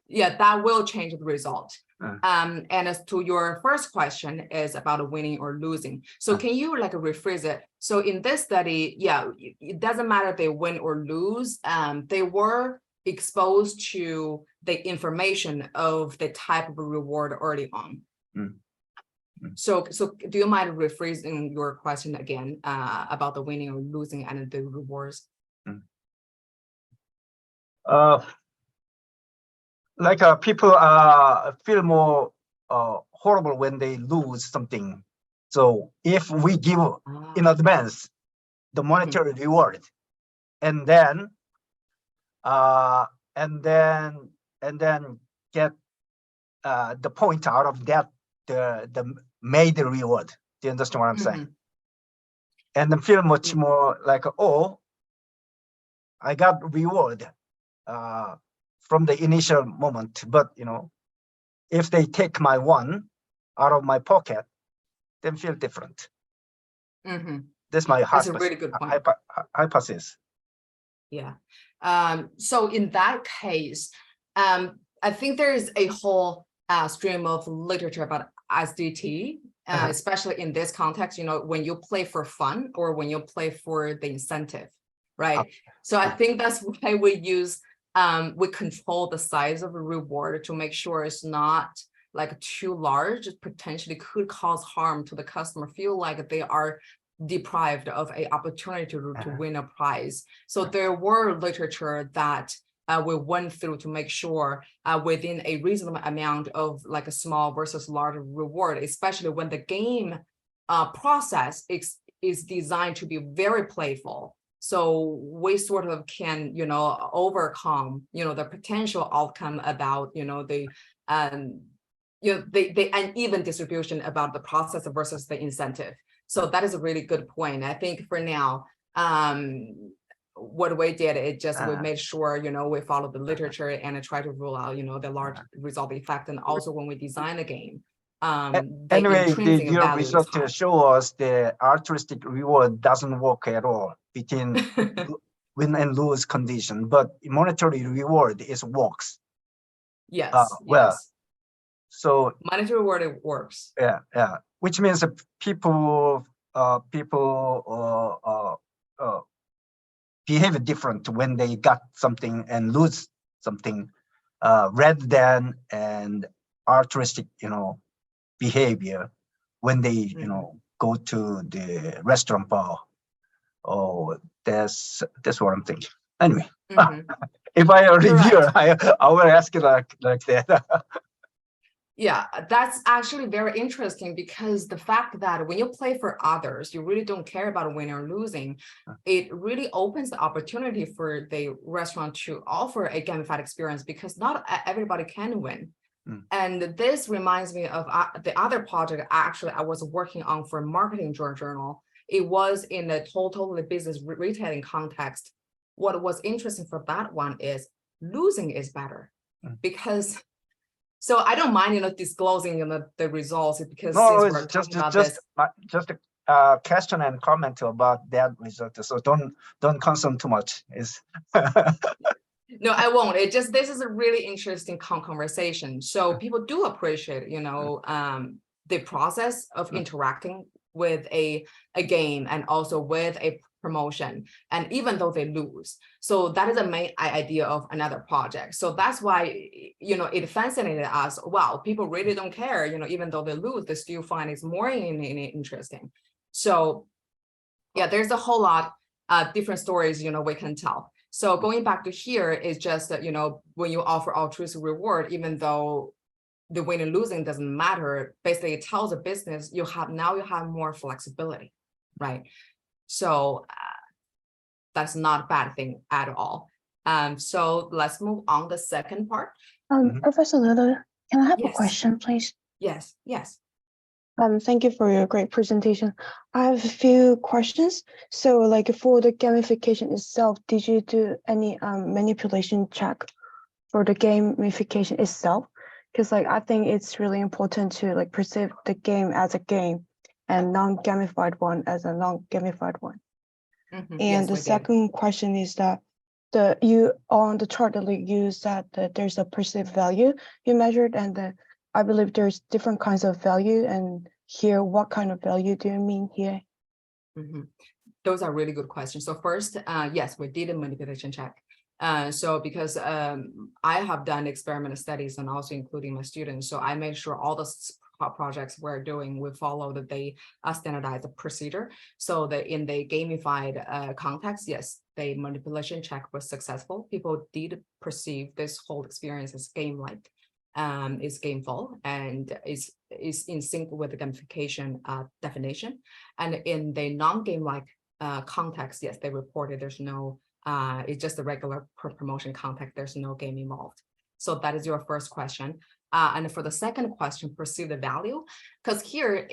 Yeah, that will change the result. And as to your first question is about winning or losing. So can you rephrase it? So in this study, yeah, it doesn't matter if they win or lose. They were exposed to the information of the type of reward early on. So do you mind rephrasing your question again about the winning or losing and the rewards? People feel more horrible when they lose something. So if we give in advance the monetary reward, and then get the point out of that, the made reward. Do you understand what I'm saying? And then feel much more like, oh, I got reward from the initial moment, but if they take my one out of my pocket, then feel different. That's my That's a really good point. hypothesis. Yeah. So in that case, I think there is a whole stream of literature about SDT, especially in this context, when you play for fun or when you play for the incentive, right? So I think that's why we use, we control the size of a reward to make sure it's not like too large. It potentially could cause harm to the customer, feel like they are deprived of an opportunity to win a prize. So there were literature that we went through to make sure within a reasonable amount of like a small versus large reward, especially when the game process is designed to be very playful. So we sort of can, overcome, the potential outcome about, the uneven distribution about the process versus the incentive. So that is a really good point. I think for now, what we did is just we made sure, we follow the literature and try to rule out, the large result effect. And also when we design a game, anyway, your result show us the altruistic reward doesn't work at all between win and lose condition, but monetary reward works. Yes. Well, yes. So monetary reward, it works. Yeah. Which means that people behave different when they got something and lose something, rather than an altruistic, behavior when they, go to the restaurant bar. Oh, that's what I'm thinking. Anyway, if I are a reviewer, I will ask it like that. Yeah, that's actually very interesting, because the fact that when you play for others, you really don't care about winning or losing. It really opens the opportunity for the restaurant to offer a gamified experience, because not everybody can win. And this reminds me of the other project actually I was working on for a marketing journal. It was in a totally business retailing context. What was interesting for that one is losing is better, because so I don't mind, disclosing the results, because no, since we're talking about this, just a question and comment about that result. So don't consume too much. No, I won't. This is a really interesting conversation. So people do appreciate, the process of interacting with a game and also with a promotion, and even though they lose. So that is the main idea of another project. So that's why, it fascinated us. Wow, people really don't care, even though they lose, they still find it's more interesting. So yeah, there's a whole lot different stories, we can tell. So going back to here is just that, when you offer altruistic reward, even though the winning and losing doesn't matter, basically it tells a business you have more flexibility, right? So that's not a bad thing at all. So let's move on the second part. Professor Lulu, can I have a question, please? Yes. Thank you for your great presentation. I have a few questions. So like for the gamification itself, did you do any manipulation check for the gamification itself? Because I think it's really important to perceive the game as a game and non-gamified one as a non-gamified one. And the second question is that you on the chart that you use that there's a perceived value you measured, and I believe there's different kinds of value, and here, what kind of value do you mean here? Those are really good questions. So first, yes, we did a manipulation check. So because I have done experimental studies and also including my students, so I made sure all the projects we're doing, we follow the standardized procedure. So that in the gamified context, yes, the manipulation check was successful. People did perceive this whole experience as game-like. Is gameful and is in sync with the gamification definition. And in the non-game-like context, yes, they reported there's no, it's just a regular promotion context, there's no game involved. So that is your first question. And for the second question, perceive the value, because here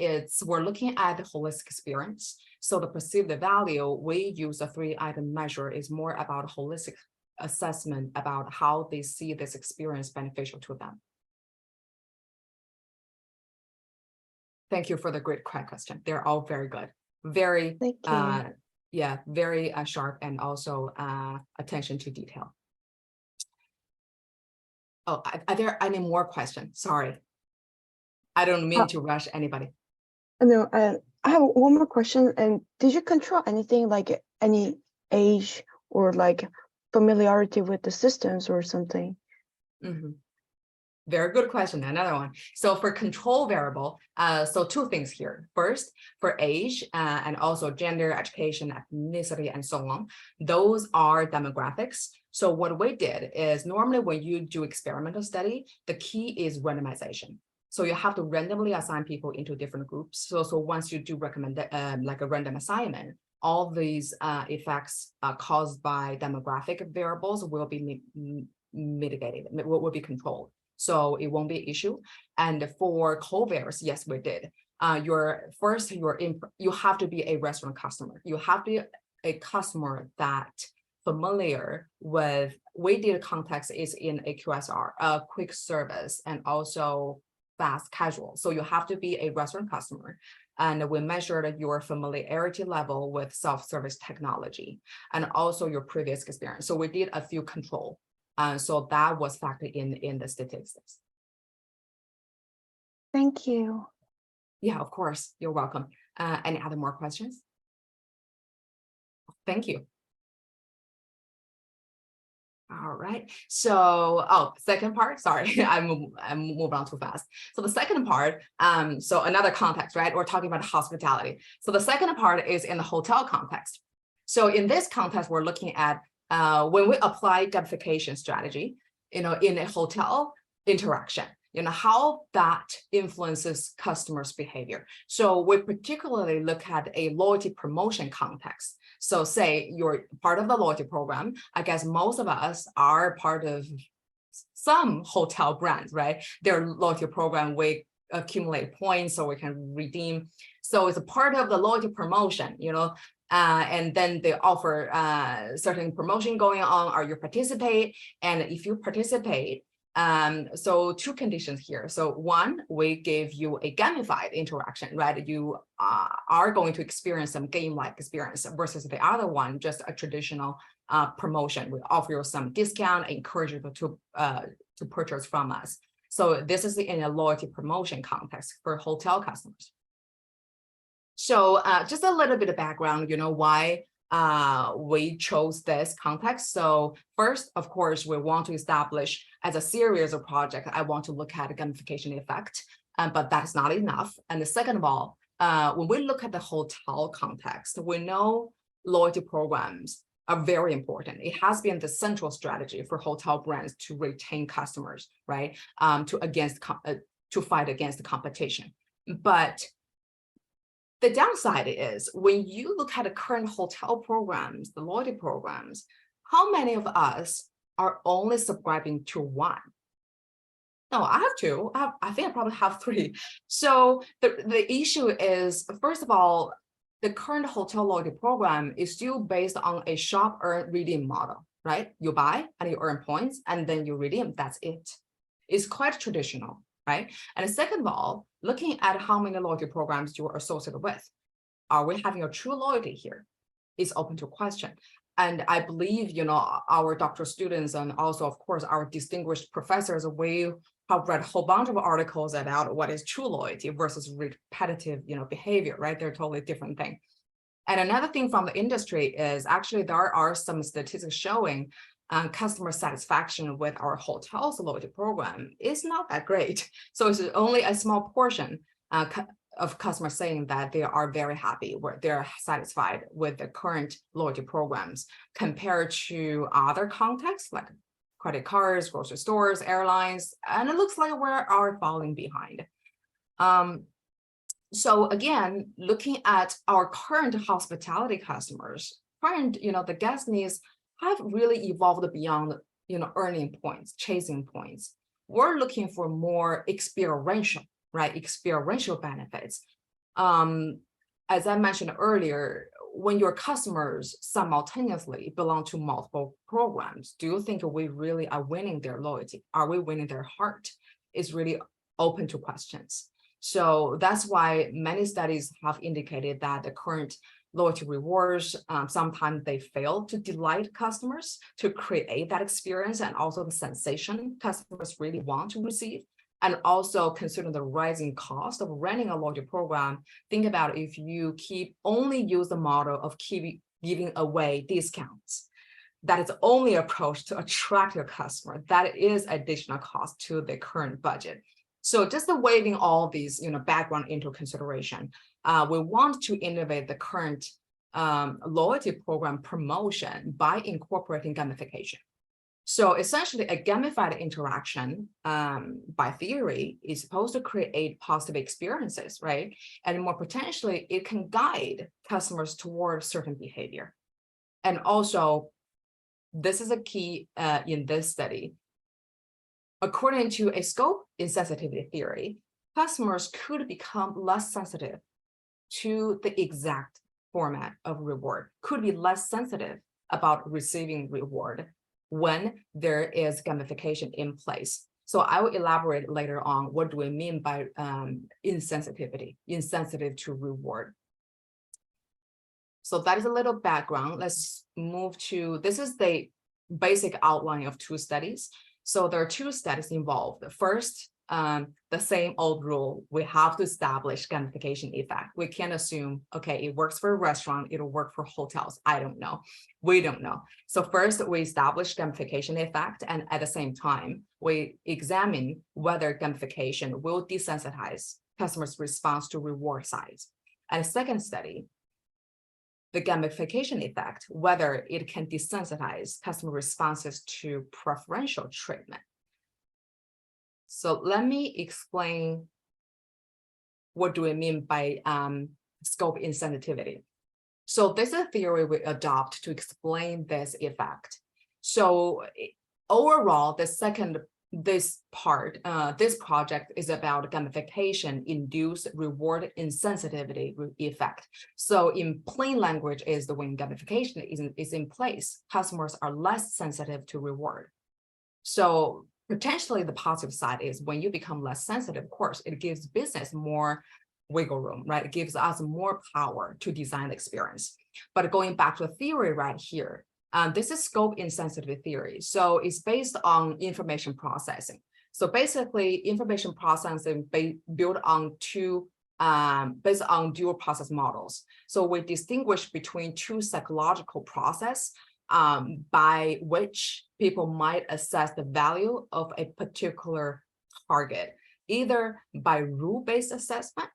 we're looking at the holistic experience. So the perceive the value, we use a 3-item measure, is more about holistic assessment about how they see this experience beneficial to them. Thank you for the great question. They're all very good. Very, Thank you. yeah, very sharp and also attention to detail. Oh, are there any more questions? Sorry. I don't mean to rush anybody. No, I have one more question. And did you control anything like any age or like familiarity with the systems or something? Mm-hmm. Very good question. Another one. So for control variable, so two things here. First, for age and also gender, education, ethnicity, and so on, those are demographics. So what we did is normally when you do experimental study, the key is randomization. So you have to randomly assign people into different groups. So once you do recommend like a random assignment, all these effects caused by demographic variables will be mitigated, will be controlled. So it won't be an issue. And for covariates, yes, we did. You have to be a restaurant customer. You have to be a customer that familiar with, we did context is in a QSR, a quick service, and also fast casual. So you have to be a restaurant customer. And we measured your familiarity level with self-service technology and also your previous experience. So we did a few control. So that was factored in the statistics. Thank you. Yeah, of course. You're welcome. Any other more questions? Thank you. All right. So, second part, sorry, I'm moving on too fast. So the second part, so another context, right? We're talking about hospitality. So the second part is in the hotel context. So in this context, we're looking at when we apply gamification strategy, in a hotel interaction, how that influences customers' behavior. So we particularly look at a loyalty promotion context. So say you're part of the loyalty program. I guess most of us are part of some hotel brands, right? Their loyalty program, we accumulate points so we can redeem. So it's a part of the loyalty promotion, and then they offer certain promotion going on, or you participate. And if you participate, so two conditions here. So one, we give you a gamified interaction, right? You are going to experience some game-like experience versus the other one, just a traditional promotion. We offer you some discount, encourage you to purchase from us. So this is in a loyalty promotion context for hotel customers. So just a little bit of background, why we chose this context. So first, of course, we want to establish as a series of projects, I want to look at the gamification effect, but that's not enough. And the second of all, when we look at the hotel context, we know loyalty programs are very important. It has been the central strategy for hotel brands to retain customers, right? To fight against the competition. But the downside is when you look at the current hotel programs, the loyalty programs, how many of us are only subscribing to one? No, I have two. I think I probably have three. So the issue is, first of all, the current hotel loyalty program is still based on a shop, earn, redeem model, right? You buy and you earn points and then you redeem. That's it. It's quite traditional, right? And second of all, looking at how many loyalty programs you are associated with, are we having a true loyalty here? It's open to question. And I believe, our doctoral students and also, of course, our distinguished professors, we have read a whole bunch of articles about what is true loyalty versus repetitive, behavior, right? They're totally different thing. And another thing from the industry is actually there are some statistics showing customer satisfaction with our hotel's loyalty program is not that great. So it's only a small portion of customers saying that they are very happy, where they're satisfied with the current loyalty programs compared to other contexts like credit cards, grocery stores, airlines, and it looks like we are falling behind. So again, looking at our current hospitality customers, the guest needs have really evolved beyond, earning points, chasing points. We're looking for more experiential, right? Experiential benefits. As I mentioned earlier, when your customers simultaneously belong to multiple programs, do you think we really are winning their loyalty? Are we winning their heart? It's really open to questions. So that's why many studies have indicated that the current loyalty rewards, sometimes they fail to delight customers, to create that experience and also the sensation customers really want to receive. And also considering the rising cost of running a loyalty program, think about if you only use the model of giving away discounts. That is the only approach to attract your customer. That is additional cost to the current budget. So just waiving all these background into consideration, we want to innovate the current loyalty program promotion by incorporating gamification. So essentially, a gamified interaction, by theory, is supposed to create positive experiences, right? And more potentially, it can guide customers toward certain behavior. And also, this is a key in this study. According to a scope insensitivity theory, customers could become less sensitive to the exact format of reward, could be less sensitive about receiving reward when there is gamification in place. So I will elaborate later on what do we mean by insensitive to reward. So that is a little background. Let's move to, this is the basic outline of two studies. So there are two studies involved. First, the same old rule, we have to establish gamification effect. We can't assume, okay, it works for a restaurant, it'll work for hotels. I don't know. We don't know. So first we establish gamification effect, and at the same time, we examine whether gamification will desensitize customers' response to reward size. And a second study, the gamification effect, whether it can desensitize customer responses to preferential treatment. So let me explain what do we mean by scope insensitivity. So this is a theory we adopt to explain this effect. So overall, this project is about gamification induced reward insensitivity effect. So in plain language is when gamification is in place, customers are less sensitive to reward. So potentially the positive side is when you become less sensitive, of course, it gives business more wiggle room, right? It gives us more power to design the experience. But going back to the theory right here, this is scope insensitive theory. So it's based on information processing. So basically information processing built on based on dual process models. So we distinguish between two psychological process by which people might assess the value of a particular target, either by rule-based assessment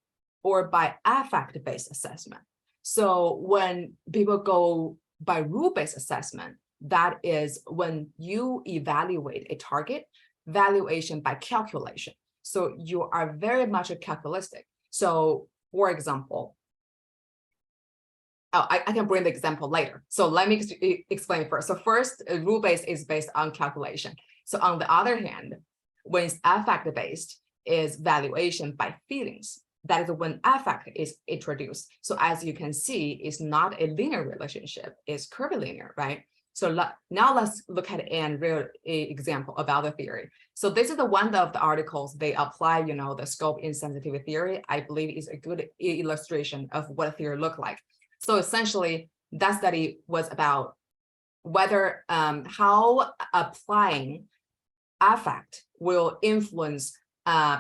or by affect-based assessment. So when people go by rule-based assessment, that is when you evaluate a target, valuation by calculation. So you are very much calculistic. So for example, I can bring the example later. So let me explain first. So first, rule-based is based on calculation. So on the other hand, when it's affect-based is valuation by feelings. That is when affect is introduced. So as you can see, it's not a linear relationship, it's curvilinear, right? So now let's look at an real example about the theory. So this is one of the articles they apply, the scope insensitivity theory. I believe is a good illustration of what a theory look like. So essentially, that study was about whether how applying affect will influence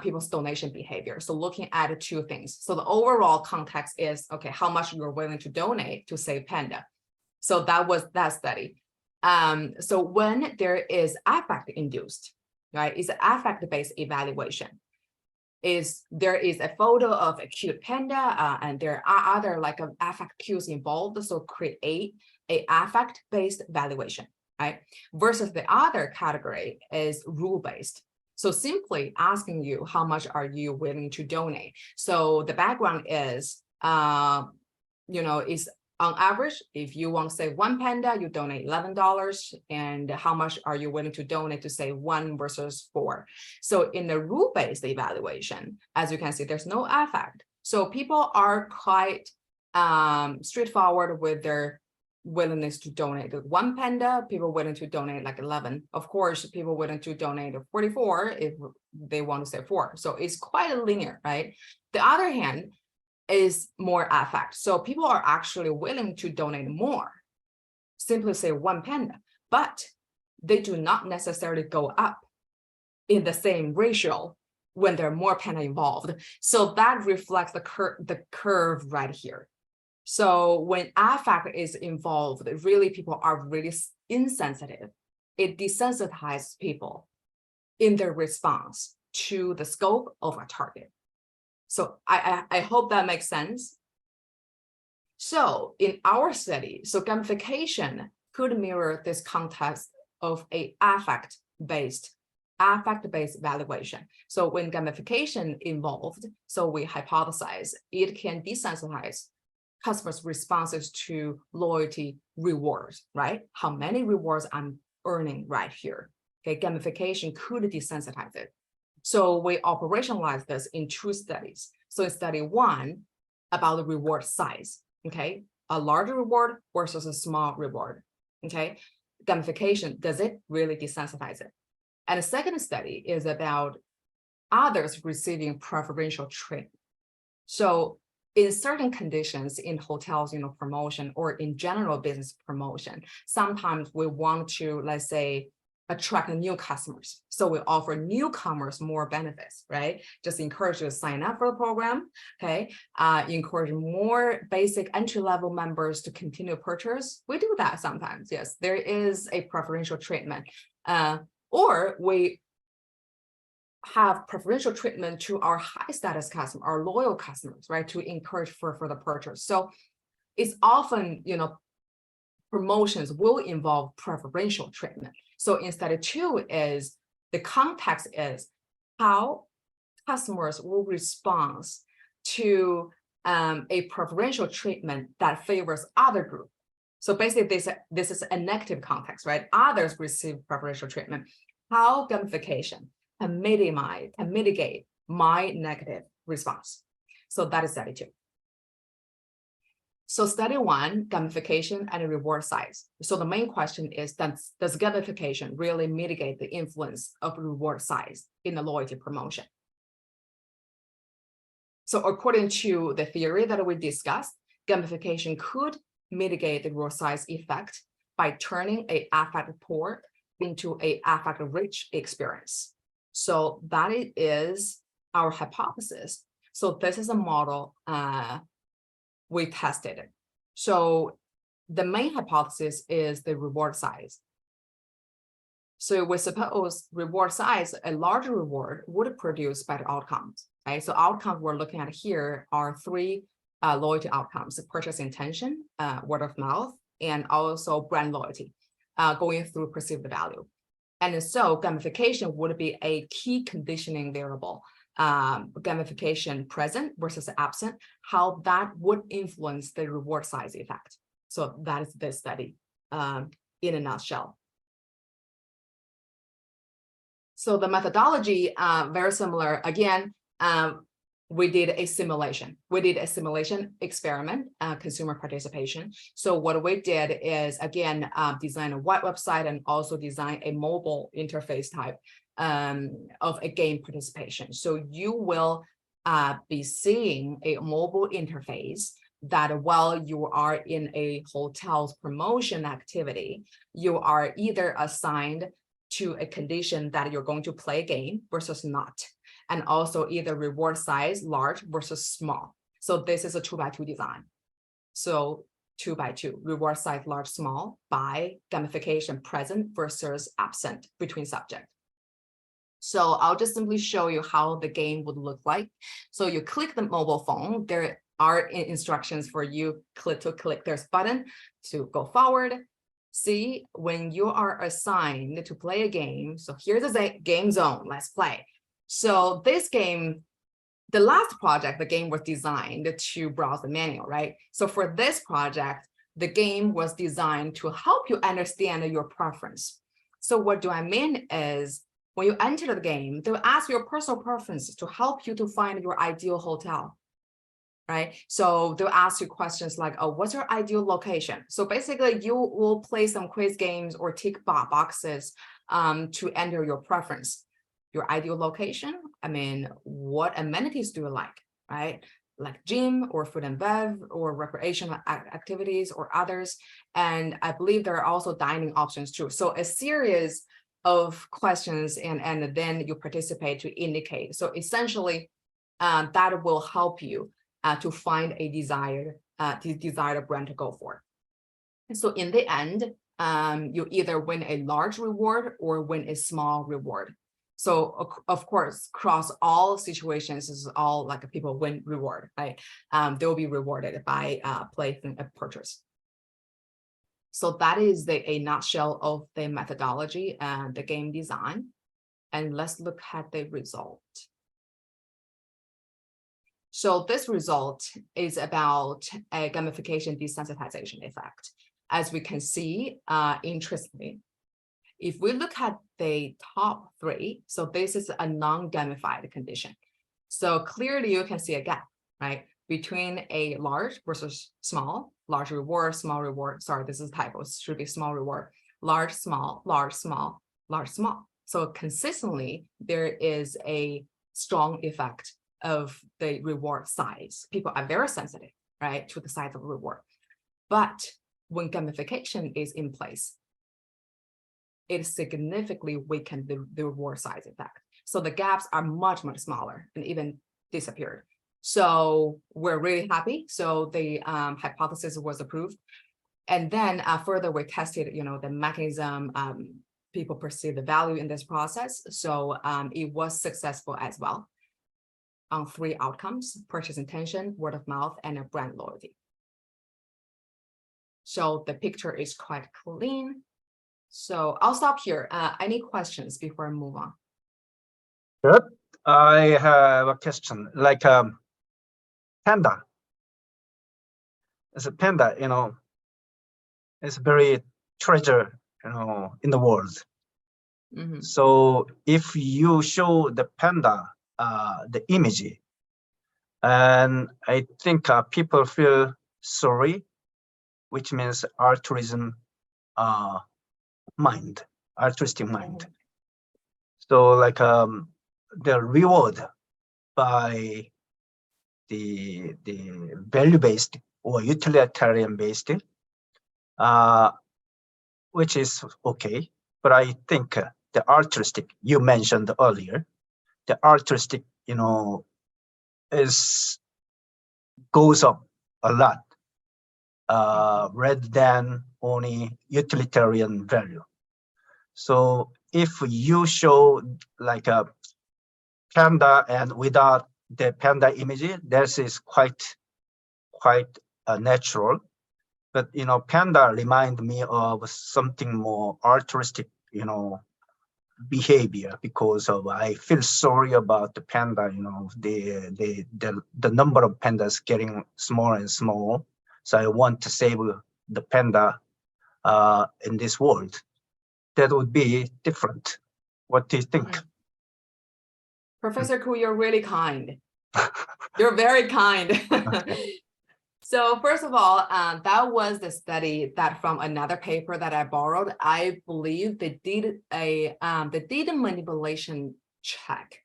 people's donation behavior. So looking at two things. So the overall context is, okay, how much you're willing to donate to save Panda. So that was that study. So when there is affect induced, right, it's an affect-based evaluation. There is a photo of a cute panda and there are other like affect cues involved, so create a affect-based valuation, right? Versus the other category is rule-based. So simply asking you how much are you willing to donate. So the background is, is on average, if you want to save one panda, you donate $11. And how much are you willing to donate to save 1 versus 4? So in the rule-based evaluation, as you can see, there's no affect. So people are quite straightforward with their willingness to donate 1 panda, people willing to donate like 11. Of course, people willing to donate 44 if they want to say 4. So it's quite linear, right? The other hand is more affect. So people are actually willing to donate more, simply say 1 panda, but they do not necessarily go up in the same ratio when there are more panda involved. So that reflects the curve right here. So when affect is involved, really people are really insensitive. It desensitizes people in their response to the scope of a target. So I hope that makes sense. So in our study, so gamification could mirror this context of a affect-based valuation. So when gamification involved, so we hypothesize it can desensitize customers' responses to loyalty rewards, right? How many rewards I'm earning right here. Okay, gamification could desensitize it. So we operationalize this in 2 studies. So in study 1, about the reward size, okay? A larger reward versus a small reward, okay? Gamification, does it really desensitize it? And the second study is about others receiving preferential treatment. So in certain conditions in hotels, promotion, or in general business promotion, sometimes we want to, let's say, attract new customers. So we offer newcomers more benefits, right? Just encourage you to sign up for the program, okay? Encourage more basic entry-level members to continue purchase. We do that sometimes, yes. There is a preferential treatment. Or we have preferential treatment to our high status customers, our loyal customers, right? To encourage for the purchase. So it's often, promotions will involve preferential treatment. So in study 2 is the context is how customers will respond to a preferential treatment that favors other group. So basically this is a negative context, right? Others receive preferential treatment. How gamification can mitigate my negative response. So that is study 2. So study 1, gamification and reward size. So the main question is, does gamification really mitigate the influence of reward size in the loyalty promotion? So according to the theory that we discussed, gamification could mitigate the reward size effect by turning a affect poor into a affect rich experience. So that is our hypothesis. So this is a model we tested it. So the main hypothesis is the reward size. So we suppose reward size, a larger reward would produce better outcomes, right? So outcomes we're looking at here are 3 loyalty outcomes: purchase intention, word of mouth, and also brand loyalty, going through perceived value. And so gamification would be a key conditioning variable. Gamification present versus absent, how that would influence the reward size effect. So that is this study in a nutshell. So the methodology, very similar. Again, we did a simulation. We did a simulation experiment, consumer participation. So what we did is, again, design a web website and also design a mobile interface type of a game participation. So you will be seeing a mobile interface that while you are in a hotel's promotion activity, you are either assigned to a condition that you're going to play a game versus not, and also either reward size large versus small. So this is a 2x2 design. So 2x2, reward size large, small by gamification present versus absent between subject. So I'll just simply show you how the game would look like. So you click the mobile phone. There are instructions for you to click this button to go forward. See, when you are assigned to play a game, so here's a game zone, let's play. So this game, the last project, the game was designed to browse the manual, right? So for this project, the game was designed to help you understand your preference. So what do I mean is, when you enter the game, they'll ask your personal preferences to help you to find your ideal hotel. right? So they'll ask you questions like, oh, what's your ideal location? So basically you will play some quiz games or tick boxes to enter your preference. Your ideal location, I mean, what amenities do you like, right? Like gym or food and bev or recreational activities or others. And I believe there are also dining options too. So a series of questions and then you participate to indicate. So essentially that will help you to find a desired brand to go for. And so in the end, you either win a large reward or win a small reward. So of course, across all situations, this is all like a people win reward, right? They will be rewarded by placing a purchase. So that is a nutshell of the methodology and the game design. And let's look at the result. So this result is about a gamification desensitization effect. As we can see, interestingly, if we look at the top three, so this is a non-gamified condition. So clearly you can see a gap, right? Between a large versus small, large reward, small reward. Sorry, this is typo, it should be small reward, large, small, large, small, large, small. So consistently, there is a strong effect of the reward size. People are very sensitive, right, to the size of the reward. But when gamification is in place, it significantly weakened the reward size effect. So the gaps are much, much smaller and even disappeared. So we're really happy. So the hypothesis was approved. And then further, we tested, the mechanism, people perceive the value in this process. So it was successful as well on 3 outcomes: purchase intention, word of mouth, and a brand loyalty. So the picture is quite clean. So I'll stop here. Any questions before I move on? Good. I have a question. Like panda. As a panda, it's very treasure, in the world. Mm-hmm. So if you show the panda, the image, and I think people feel sorry, which means altruistic mind. So like the reward by the value-based or utilitarian-based, which is okay. But I think the altruistic you mentioned earlier, the altruistic, goes up a lot rather than only utilitarian value. So if you show like a panda and without the panda image, this is quite natural. But panda remind me of something more altruistic, behavior, because of I feel sorry about the panda. The number of pandas getting smaller and smaller. So I want to save the panda in this world. That would be different. What do you think? Professor Ku, you're really kind. You're very kind. Okay. So first of all, that was the study that from another paper that I borrowed. I believe they did a manipulation check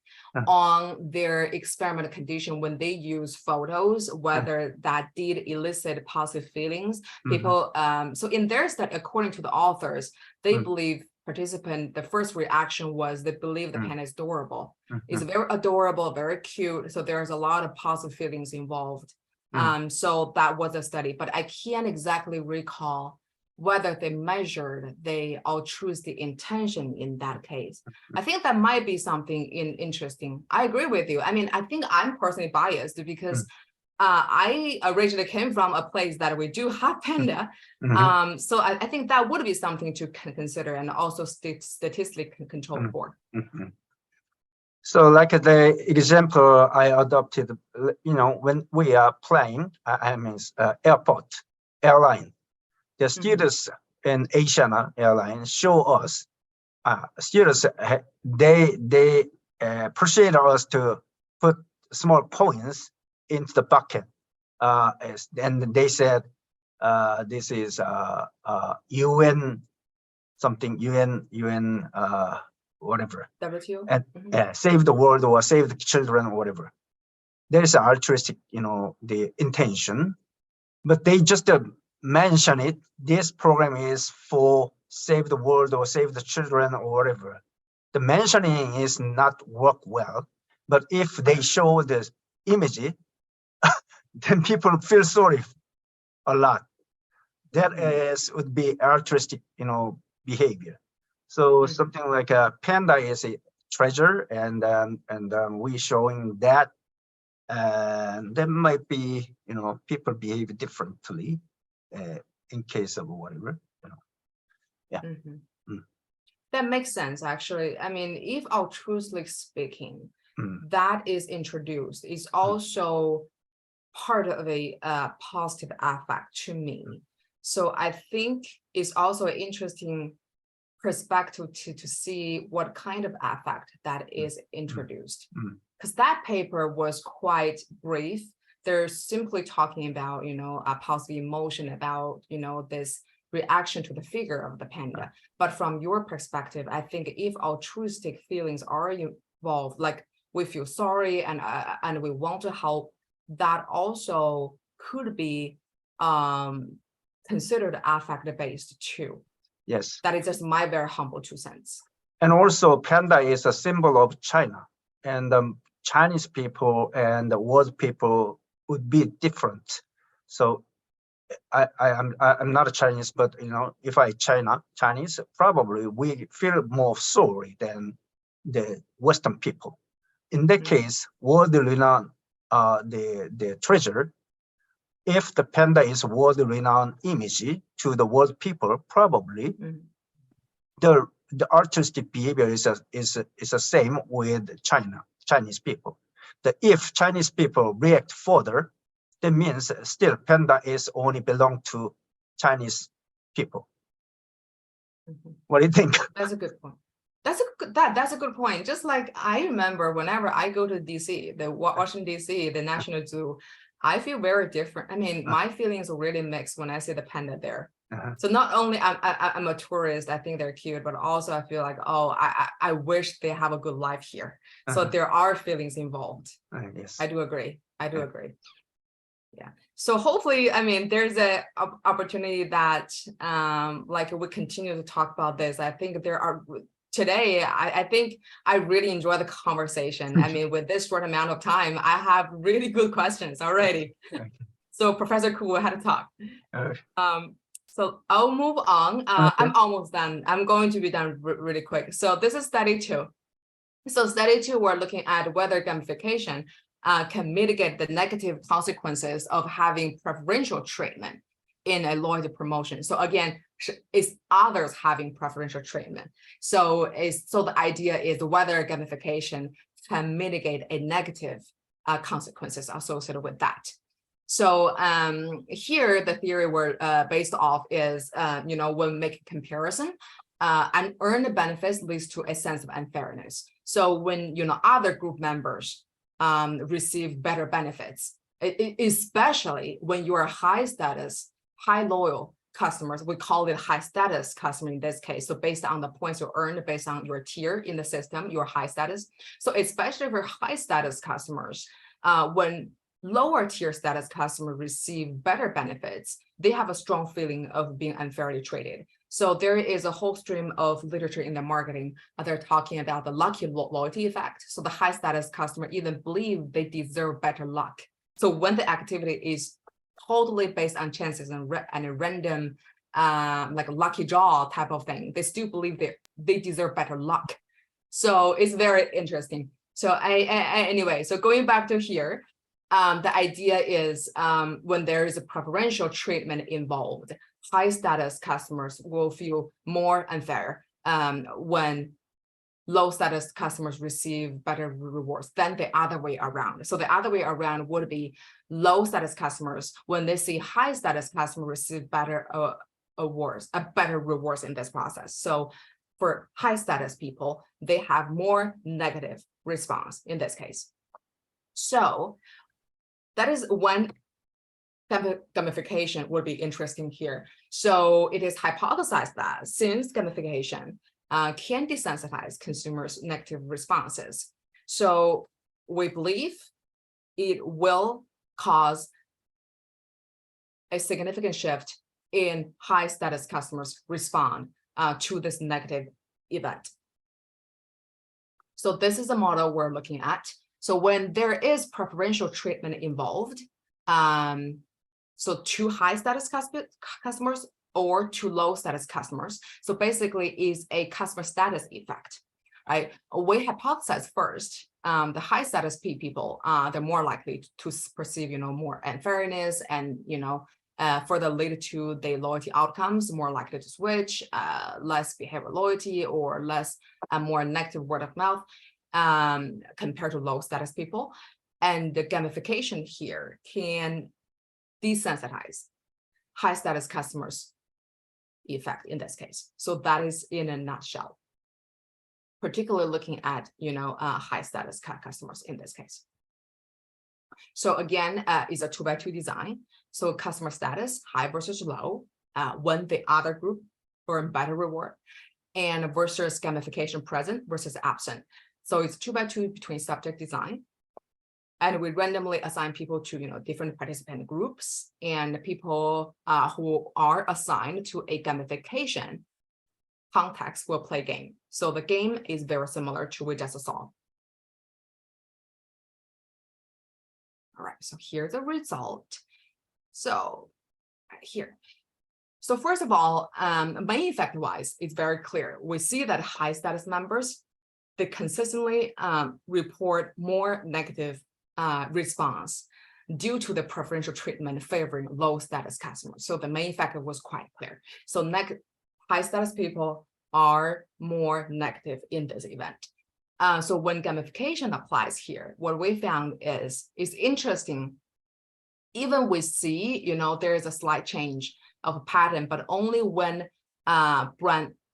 on their experimental condition when they use photos, whether that did elicit positive feelings. People, so in their study, according to the authors, they believe the first reaction was they believe the panda is adorable. It's very adorable, very cute. So there's a lot of positive feelings involved. So that was a study, but I can't exactly recall whether they measured the altruistic intention in that case. I think that might be something interesting. I agree with you. I mean, I think I'm personally biased because I originally came from a place that we do have panda. So I think that would be something to consider and also statistically control for. So like the example I adopted, when we are flying, I mean, airline, the students in Asian Airlines show us, students, they persuade us to put small points into the bucket and they said this is UN something, UN whatever, WTO? and save the world or save the children or whatever. There's an altruistic, the intention, but they just mention it. This program is for save the world or save the children or whatever. The mentioning is not work well, but if they show the image, then people feel sorry a lot. That would be altruistic, behavior. So something like a panda is a treasure, and we showing that, and there might be, people behave differently in case of whatever, yeah. That makes sense, actually. I mean, if altruistically speaking, that is introduced, is also part of a positive affect to me. So I think it's also an interesting perspective to see what kind of affect that is introduced. Because that paper was quite brief. They're simply talking about, a positive emotion about, this reaction to the figure of the panda. But from your perspective, I think if altruistic feelings are involved, like we feel sorry and we want to help, that also could be considered affect-based too. Yes. That is just my very humble 2 cents. And also panda is a symbol of China, and Chinese people and the world people would be different. So I'm not a Chinese, but if I Chinese, probably we feel more sorry than the Western people. In that case, world renowned, the treasure. If the panda is world renowned image to the world people, probably the artistic behavior is the same with Chinese people. If Chinese people react further, that means still panda is only belong to Chinese people. What do you think? That's a good point. That's a good point. Just like I remember whenever I go to DC, the Washington DC, the National Zoo, I feel very different. I mean, my feelings are really mixed when I see the panda there. So not only I'm a tourist, I think they're cute, but also I feel like, oh, I wish they have a good life here. So there are feelings involved. Yes. I do agree. Yeah. So hopefully, I mean, there's a opportunity that like we continue to talk about this. I think there are today, I think I really enjoy the conversation. I mean, with this short amount of time, I have really good questions already. So Professor Ku had to talk. So I'll move on. I'm almost done. I'm going to be done really quick. So this is study 2. So study 2, we're looking at whether gamification can mitigate the negative consequences of having preferential treatment in a loyalty promotion. So again, is others having preferential treatment. So the idea is whether gamification can mitigate a negative consequences associated with that. So here the theory we're based off is, when we make a comparison, and earned benefits leads to a sense of unfairness. So when other group members receive better benefits, especially when you are high status, high loyal customers, we call it high status customer in this case. So based on the points you earned based on your tier in the system, your high status. So especially for high status customers, when lower tier status customers receive better benefits, they have a strong feeling of being unfairly treated. So there is a whole stream of literature in the marketing. They're talking about the lucky loyalty effect. So the high status customer even believe they deserve better luck. So when the activity is totally based on chances and a random, like a lucky draw type of thing, they still believe they deserve better luck. So it's very interesting. So anyway, so going back to here, the idea is when there is a preferential treatment involved, high status customers will feel more unfair when low status customers receive better rewards than the other way around. So the other way around would be low status customers, when they see high status customers receive better rewards in this process. So for high status people, they have more negative response in this case. So that is one gamification would be interesting here. So it is hypothesized that since gamification can desensitize consumers' negative responses, so we believe it will cause a significant shift in high status customers respond to this negative event. So this is a model we're looking at. So when there is preferential treatment involved, so to high status customers or to low status customers, so basically is a customer status effect, right? We hypothesize first, the high status people, they're more likely to perceive, more unfairness and, further lead to the loyalty outcomes, more likely to switch, less behavioral loyalty or less, more negative word of mouth compared to low status people. And the gamification here can desensitize high status customers effect in this case. So that is in a nutshell, particularly looking at, high status customers in this case. So again, is a 2x2 design. So customer status, high versus low, when the other group earn better reward, and versus gamification present versus absent. So it's 2x2 between subject design. And we randomly assign people to, different participant groups, and people who are assigned to a gamification context will play game. So the game is very similar to what we just saw. All right, so here's the result. So here. So first of all, main effect wise, it's very clear. We see that high status members, they consistently report more negative response due to the preferential treatment favoring low status customers. So the main factor was quite clear. So high status people are more negative in this event. So when gamification applies here, what we found is interesting. Even we see, there is a slight change of a pattern, but only when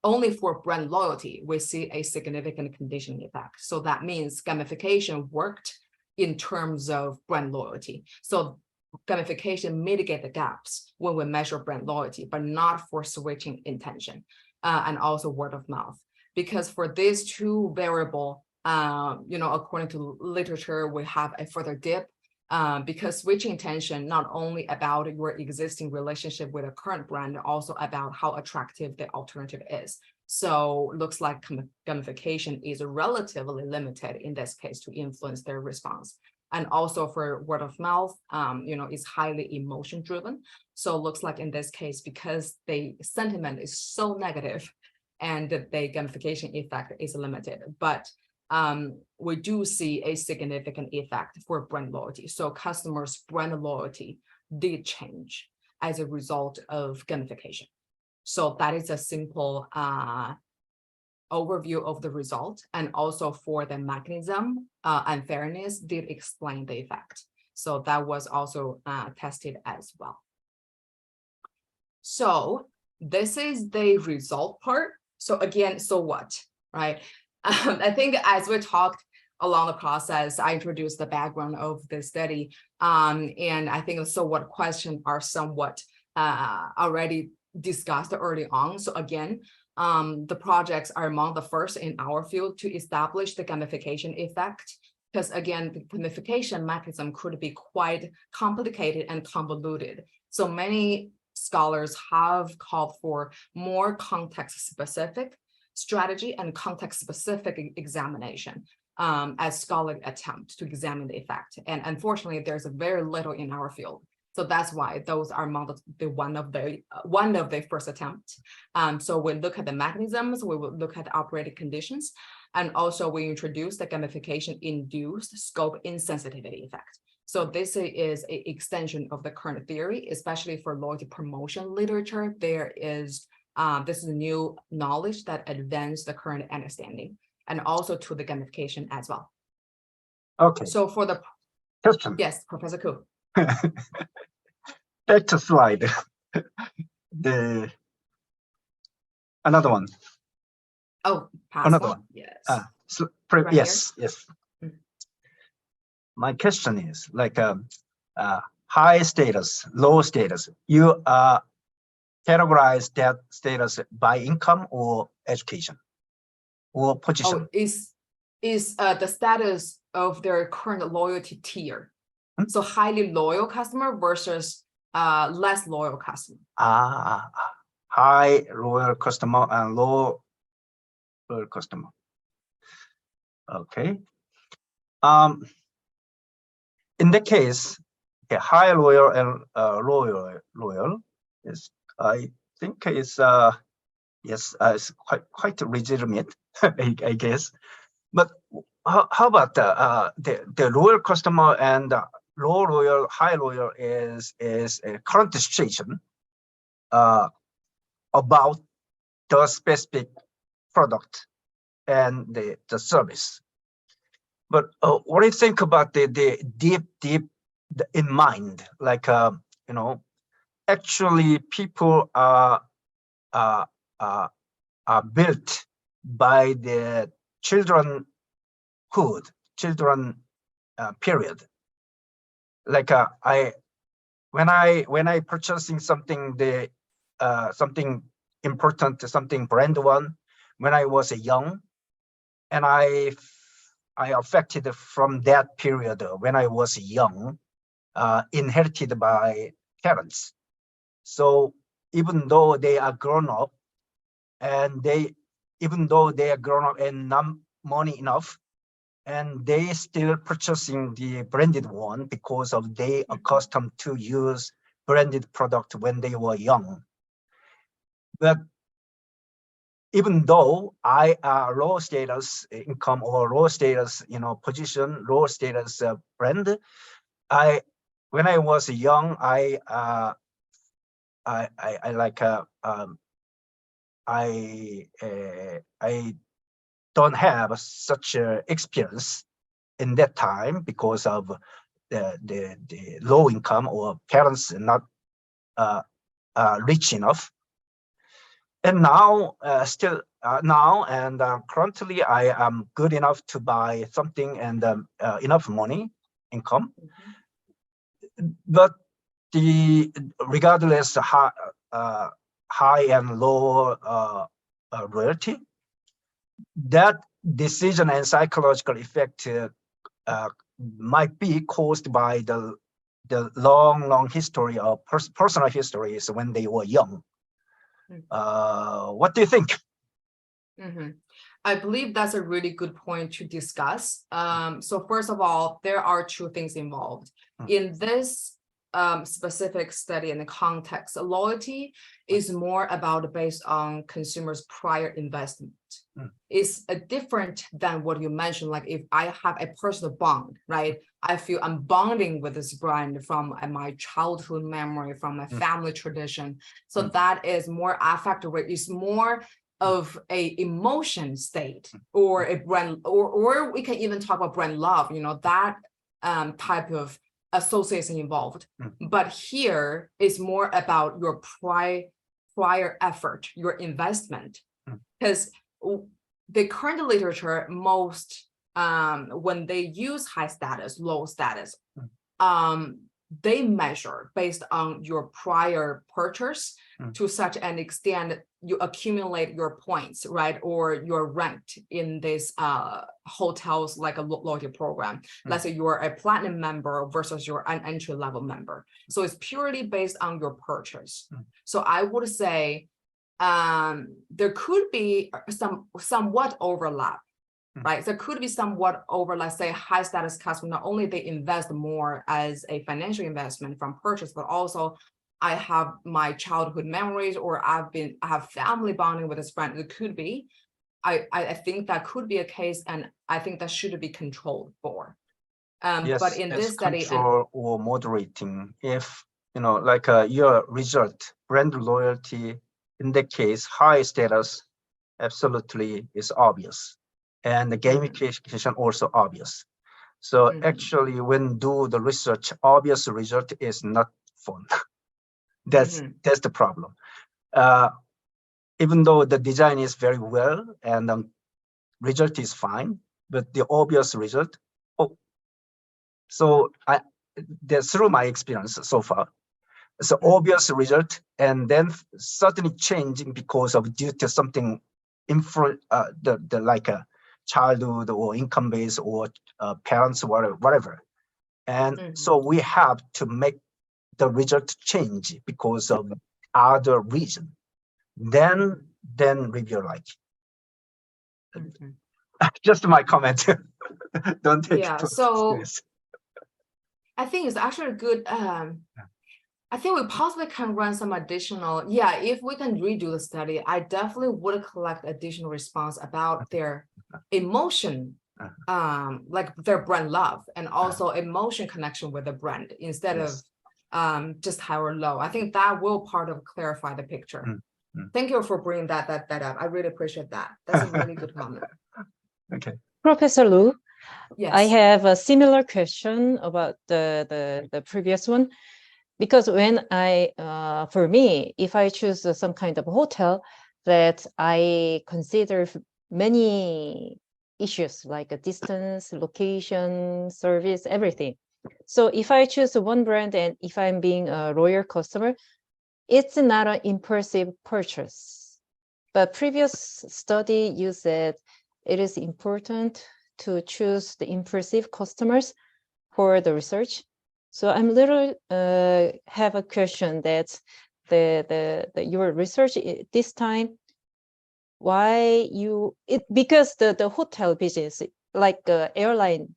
only for brand loyalty, we see a significant conditioning effect. So that means gamification worked in terms of brand loyalty. So gamification mitigate the gaps when we measure brand loyalty, but not for switching intention and also word of mouth. Because for these two variable, according to literature, we have a further dip because switching intention not only about your existing relationship with a current brand, also about how attractive the alternative is. So looks like gamification is relatively limited in this case to influence their response. And also for word of mouth, is highly emotion driven. So it looks like in this case, because the sentiment is so negative and the gamification effect is limited, but we do see a significant effect for brand loyalty. So customers' brand loyalty did change as a result of gamification. So that is a simple overview of the result, and also for the mechanism and fairness did explain the effect. So that was also tested as well. So this is the result part. So again, so what, right? I think as we talked along the process, I introduced the background of the study, and I think so what questions are somewhat already discussed early on. So again, the projects are among the first in our field to establish the gamification effect, because again, the gamification mechanism could be quite complicated and convoluted. So many scholars have called for more context-specific strategy and context-specific examination as scholarly attempt to examine the effect. And unfortunately, there's very little in our field. So that's why those are among one of the first attempts. So we look at the mechanisms, we will look at operating conditions, and also we introduce the gamification-induced scope insensitivity effect. So this is an extension of the current theory, especially for loyalty promotion literature. There is this is new knowledge that advanced the current understanding, and also to the gamification as well. Okay. So for the question, yes, Professor Koo. Back to slide. Another one. Oh, another one. Yes. So Right yes, here? yes. My question is like, high status, low status. You categorize that status by income or education or position. Oh, is the status of their current loyalty tier. So highly loyal customer versus less loyal customer. High loyal customer and low loyal customer. Okay. In the case, high loyal and loyal is, I think, is yes, it's quite legitimate, I guess. But how about the loyal customer and low loyal, high loyal is a current situation about the specific product and the service. But what do you think about the deep in mind? Like you know, actually people are built by the children period. Like when I purchasing something, something important, something brand one, when I was young, and I affected from that period when I was young, inherited by parents. So even though they are grown up, and even though they are grown up and not money enough, and they still purchasing the branded one because of they accustomed to use branded product when they were young. But even though I low status income or low status, position, low status brand, when I was young, I don't have such experience in that time because of the low income or parents not rich enough. And now, currently, I am good enough to buy something and enough money, income. But regardless high and low royalty, that decision and psychological effect might be caused by the long history of personal histories when they were young. What do you think? I believe that's a really good point to discuss. So first of all, there are two things involved. In this specific study in the context, loyalty is more about based on consumers' prior investment. It's different than what you mentioned. Like if I have a personal bond, right? I feel I'm bonding with this brand from my childhood memory, from my family tradition. So that is more affective. It's more of a emotion state or a brand, or we can even talk about brand love, that type of association involved. But here is more about your prior effort, your investment, because the current literature, most when they use high status, low status, they measure based on your prior purchase to such an extent you accumulate your points, right? Or you're ranked in this hotels like a loyalty program. Let's say you're a platinum member versus you're an entry-level member. So it's purely based on your purchase. So I would say there could be somewhat overlap, right? There could be somewhat overlap, say high status customer, not only they invest more as a financial investment from purchase, but also I have my childhood memories, or I have family bonding with this friend. It could be. I think that could be a case, and I think that should be controlled for. Yes, but in this study, control or moderating, if like your result, brand loyalty, in that case, high status, absolutely is obvious, and the gamification also obvious. So actually, when do the research, obvious result is not fun. That's the problem. Even though the design is very well and result is fine, but the obvious result, so through my experience so far, it's an obvious result, and then suddenly changing because of due to something the like a childhood or income base or parents, whatever. And so we have to make the result change because of other reason. Then review like. Just my comment. Don't take it too serious. I think it's actually good. I think we possibly can run some additional, if we can redo the study, I definitely would collect additional response about their emotion, like their brand love, and also emotion connection with the brand instead of just high or low. I think that will part of clarify the picture. Thank you for bringing that up. I really appreciate that. That's a really good comment. Okay. Professor Lu, yes. I have a similar question about the previous one. Because when for me, if I choose some kind of hotel, that I consider many issues like a distance, location, service, everything. So if I choose one brand and if I'm being a loyal customer, it's not an impulsive purchase. But previous study, you said it is important to choose the impulsive customers for the research. So I'm little have a question that your research this time, why because the hotel business, like airline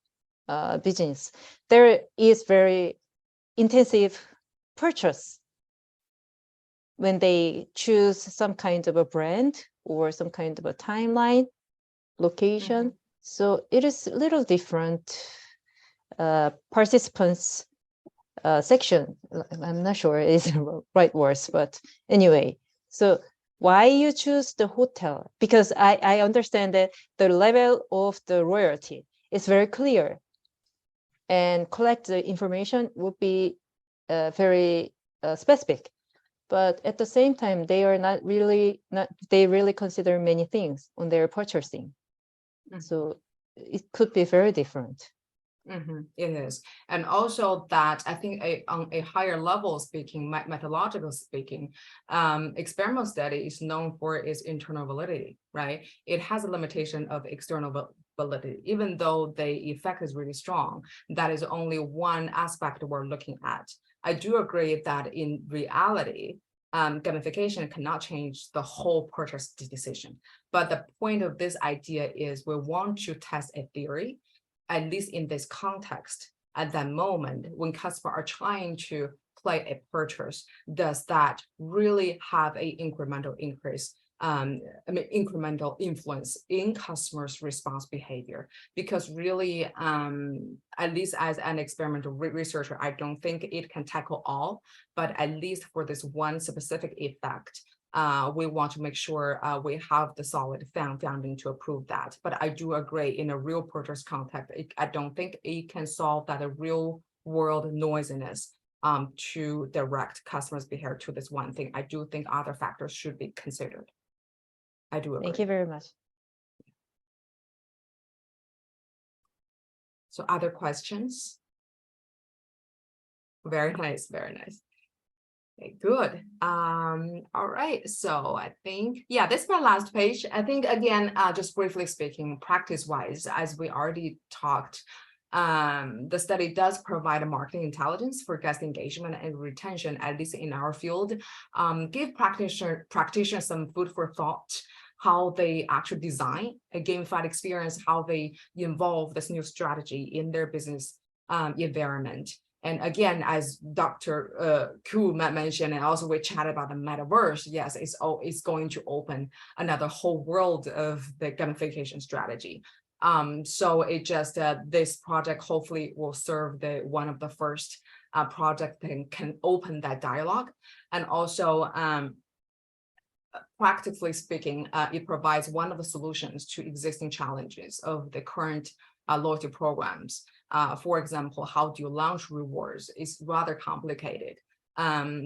business, there is very intensive purchase when they choose some kind of a brand or some kind of a timeline, location. So it is a little different participants section. I'm not sure is the right words, but anyway, so why you choose the hotel? Because I understand that the level of the royalty is very clear, and collect the information would be very specific. But at the same time, they are they really consider many things on their purchasing. So it could be very different. It is. And also that I think on a higher level speaking, methodological speaking, experimental study is known for its internal validity, right? It has a limitation of external validity, even though the effect is really strong. That is only one aspect we're looking at. I do agree that in reality, gamification cannot change the whole purchase decision. But the point of this idea is we want to test a theory, at least in this context, at that moment, when customers are trying to play a purchase, does that really have an incremental increase, incremental influence in customers' response behavior? Because really, at least as an experimental researcher, I don't think it can tackle all, but at least for this one specific effect, we want to make sure we have the solid founding to approve that. But I do agree, in a real purchase context, I don't think it can solve that real world noisiness to direct customers' behavior to this one thing. I do think other factors should be considered. I do agree. Thank you very much. So other questions? Very nice, very nice. Okay, good. All right, so I think, this is my last page. I think, again, just briefly speaking, practice-wise, as we already talked, the study does provide a marketing intelligence for guest engagement and retention, at least in our field. Give practitioners some food for thought, how they actually design a gamified experience, how they involve this new strategy in their business environment. And again, as Dr. Ku mentioned, and also we chatted about the metaverse, yes, it's going to open another whole world of the gamification strategy. So it just, this project hopefully will serve one of the first project that can open that dialogue. And also, practically speaking, it provides one of the solutions to existing challenges of the current loyalty programs. For example, how do you launch rewards is rather complicated.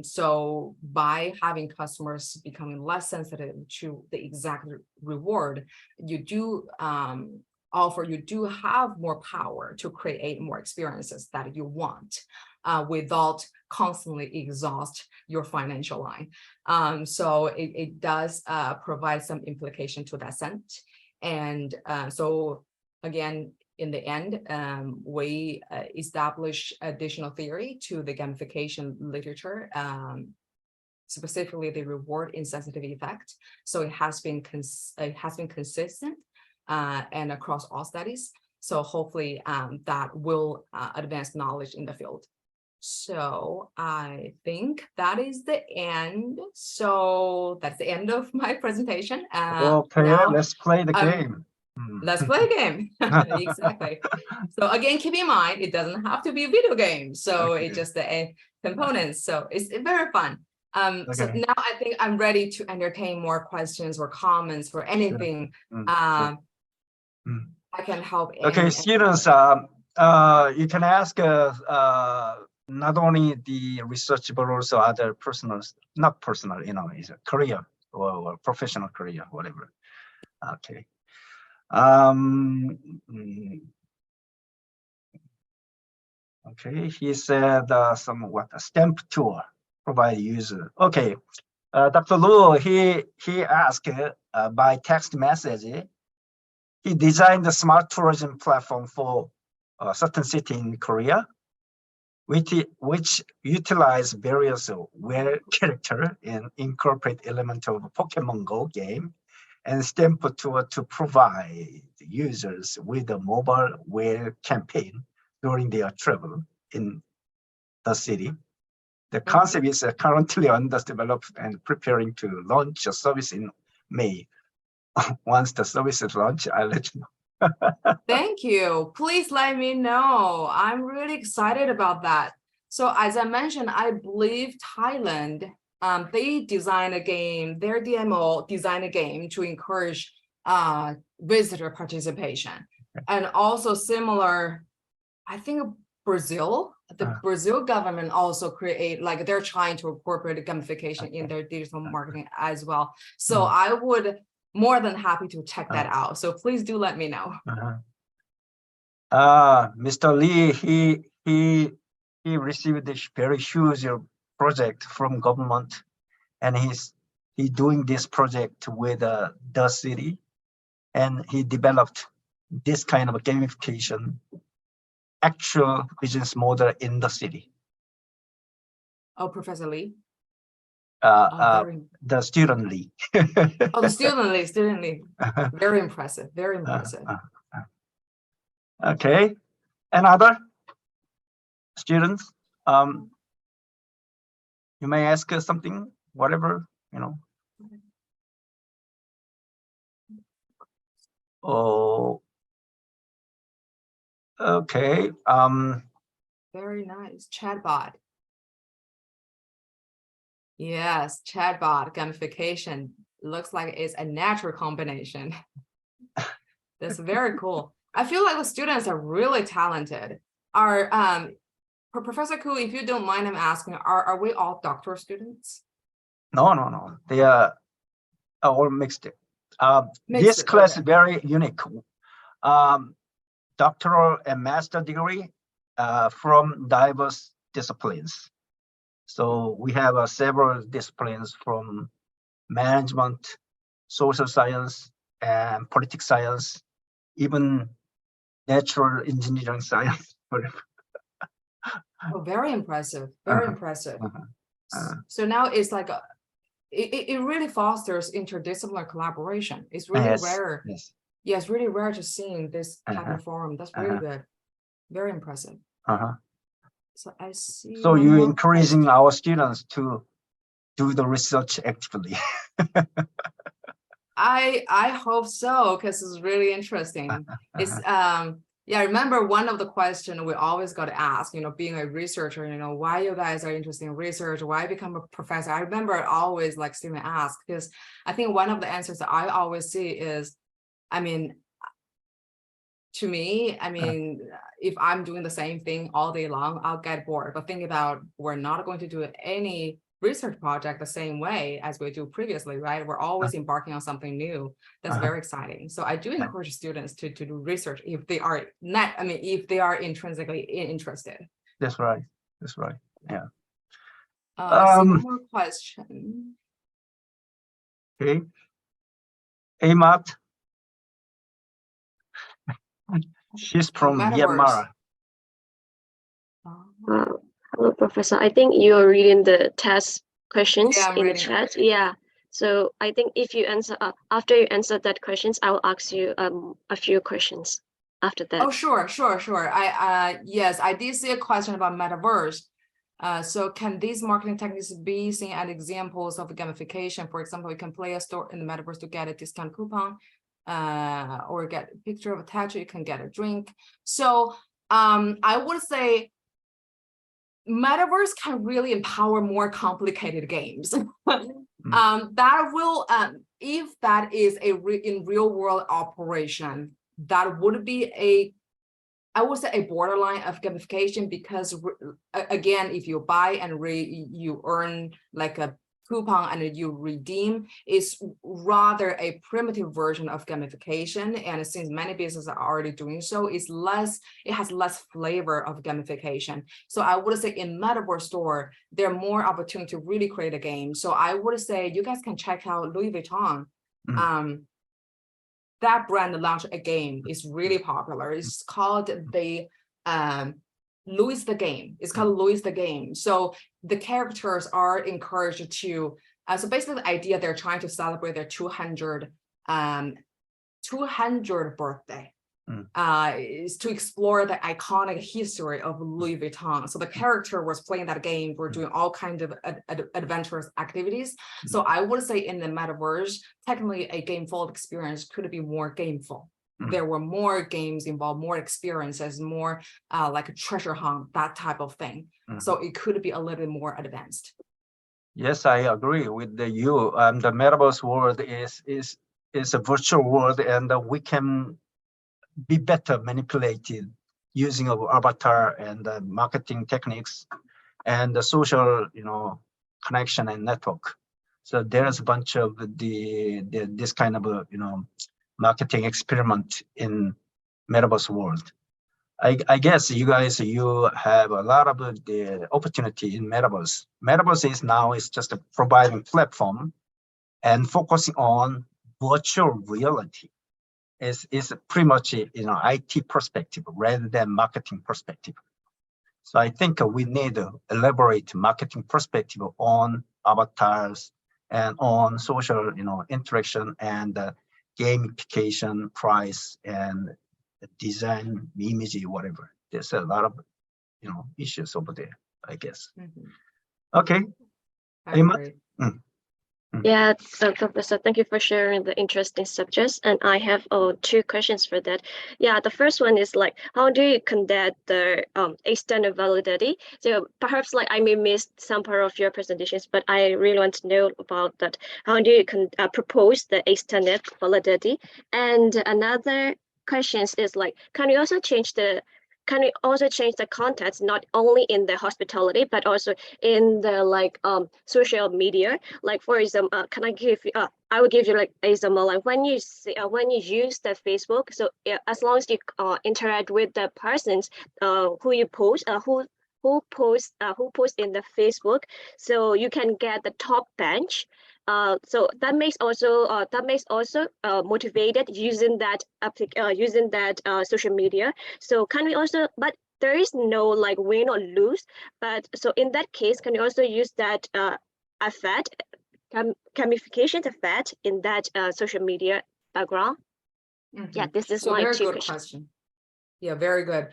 So by having customers becoming less sensitive to the exact reward, you do offer, you do have more power to create more experiences that you want without constantly exhaust your financial line. So it does provide some implication to that sense. And so again, in the end, we establish additional theory to the gamification literature, specifically the reward insensitive effect. So it has been consistent and across all studies. So hopefully that will advance knowledge in the field. So I think that is the end. So that's the end of my presentation. Okay, now, let's play the game. Let's play a game. Exactly. So again, keep in mind, it doesn't have to be a video game. So Okay. it's just the components. So it's very fun. So Okay. now I think I'm ready to entertain more questions or comments or anything. Sure. I can help. Okay, students, you can ask not only the research, but also other personal, not personal, you know, is a career or professional career, whatever. Okay. Okay, he said somewhat a stamp tour provide user. Okay, Dr. Lu, he asked by text message. He designed the smart tourism platform for a certain city in Korea, which utilize various where character and incorporate element of Pokemon Go game and stamp tour to provide users with a mobile wear campaign during their travel in the city. The concept is currently under development and preparing to launch a service in May. Once the service is launched, I'll let you know. Thank you. Please let me know. I'm really excited about that. So as I mentioned, I believe Thailand, they design a game, their DMO design a game to encourage visitor participation. And also similar, I think Brazil, the Brazil government also create, like they're trying to incorporate gamification in their digital marketing as well. So I would more than happy to check that out. So please do let me know. Mr. Lee, he received this very huge project from government, and he's doing this project with the city, and he developed this kind of gamification actual business model in the city. Oh, Professor Lee? The student Lee. Oh, the student Lee. Very impressive, very impressive. Okay, and other students, you may ask something, whatever, you know. Oh, okay. Very nice. Chatbot. Yes, chatbot gamification looks like it's a natural combination. That's very cool. I feel like the students are really talented. Are Professor Koo, if you don't mind, I'm asking, are we all doctoral students? No. They are all mixed. This class is very unique. Doctoral and master degree from diverse disciplines. So we have several disciplines from management, social science, and politics science, even natural engineering science. Oh, very impressive. Very impressive. So now it's like it really fosters interdisciplinary collaboration. It's really rare. Yes. Yeah, it's really rare to see in this type of forum. That's really good. Very impressive. So I see. So you're encouraging our students to do the research actively. I hope so, because it's really interesting. It's yeah, I remember one of the questions we always got to ask, you know, being a researcher, you know, why you guys are interested in research, why become a professor? I remember always like student ask, because I think one of the answers that I always see is, I mean, to me, I mean, if I'm doing the same thing all day long, I'll get bored. But think about, we're not going to do any research project the same way as we do previously, right? We're always embarking on something new. That's very exciting. So I do encourage students to do research if they are not, I mean, if they are intrinsically interested. That's right. That's right. Yeah. So one more question. Okay. Hey, Matt. She's from Myanmar. Hello, Professor. I think you're reading the test questions in the chat. Yeah. So I think if you answer after you answer that questions, I will ask you a few questions after that. Oh, sure. Yes, I did see a question about metaverse. So can these marketing techniques be seen as examples of gamification? For example, you can play a store in the metaverse to get a discount coupon, or get a picture of a tattoo, you can get a drink. So I would say metaverse can really empower more complicated games. That will, if that is in real world operation, that would be I would say a borderline of gamification, because again, if you buy and you earn like a coupon and you redeem, is rather a primitive version of gamification. And since many businesses are already doing so, it has less flavor of gamification. So I would say in metaverse store, there are more opportunity to really create a game. So I would say you guys can check out Louis Vuitton. That brand launched a game. It's really popular. It's called the Louis the Game. It's called Louis the Game. So the characters are encouraged to, so basically the idea, they're trying to celebrate their 200th birthday. Is to explore the iconic history of Louis Vuitton. So the character was playing that game. We're doing all kinds of adventurous activities. So I would say in the metaverse, technically a gameful experience could be more gameful. There were more games involved, more experiences, more like a treasure hunt, that type of thing. So it could be a little bit more advanced. Yes, I agree with you. The metaverse world is a virtual world, and we can be better manipulated using our avatar and marketing techniques and the social, connection and network. So there's a bunch of this kind of marketing experiment in metaverse world. I guess you guys, you have a lot of the opportunity in metaverse. Metaverse is just a providing platform and focusing on virtual reality. Is pretty much IT perspective rather than marketing perspective. So I think we need to elaborate marketing perspective on avatars and on social interaction and gamification, price and design, image, whatever. There's a lot of issues over there, I guess. Okay. Yeah, so Professor, thank you for sharing the interesting subjects. And I have two questions for that. Yeah, the first one is like, how do you conduct the external validity? So perhaps like I may miss some part of your presentations, but I really want to know about that. How do you propose the external validity? And another question is like, can you also change the context, not only in the hospitality, but also in the social media? Like for example, can I give you? I will give you like example. Like when you use the Facebook, so as long as you interact with the persons who you post, who post in the Facebook, so you can get the top bench. So that makes also motivated using that social media. So can we also, but there is no like win or lose. But so in that case, can you also use that effect, gamification effect in that social media background? Yeah, this is my two questions. Yeah, very good.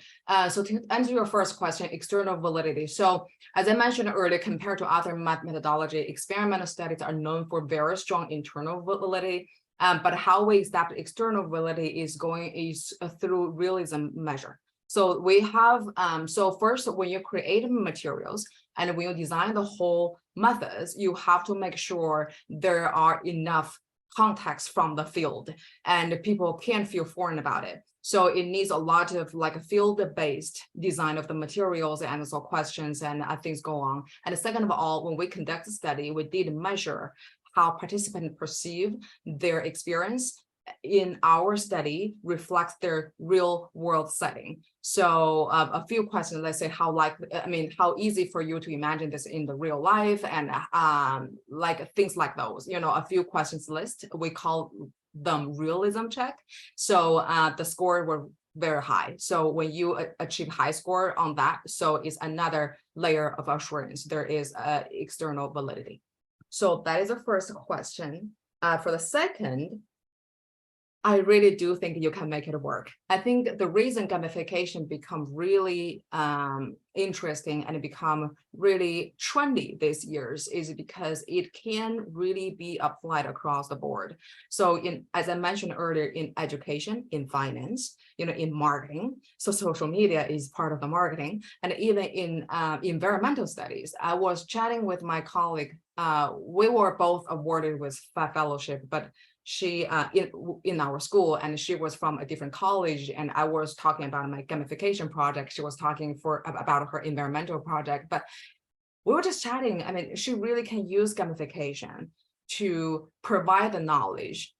So to answer your first question, external validity. So as I mentioned earlier, compared to other methodology, experimental studies are known for very strong internal validity. But how we establish external validity is through realism measure. So we have, so first, when you create materials and when you design the whole methods, you have to make sure there are enough context from the field and people can't feel foreign about it. So it needs a lot of like a field-based design of the materials and also questions and things go on. And second of all, when we conduct the study, we did measure how participants perceive their experience in our study reflects their real world setting. So a few questions, let's say how easy for you to imagine this in the real life, and like things like those, a few questions list, we call them realism check. So the score were very high. So when you achieve high score on that, so it's another layer of assurance. There is external validity. So that is the first question. For the second, I really do think you can make it work. I think the reason gamification become really interesting and become really trendy these years is because it can really be applied across the board. So as I mentioned earlier, in education, in finance, in marketing, so social media is part of the marketing, and even in environmental studies. I was chatting with my colleague. We were both awarded with fellowship, but she in our school, and she was from a different college, and I was talking about my gamification project. She was talking about her environmental project, but we were just chatting. I mean, she really can use gamification to provide the knowledge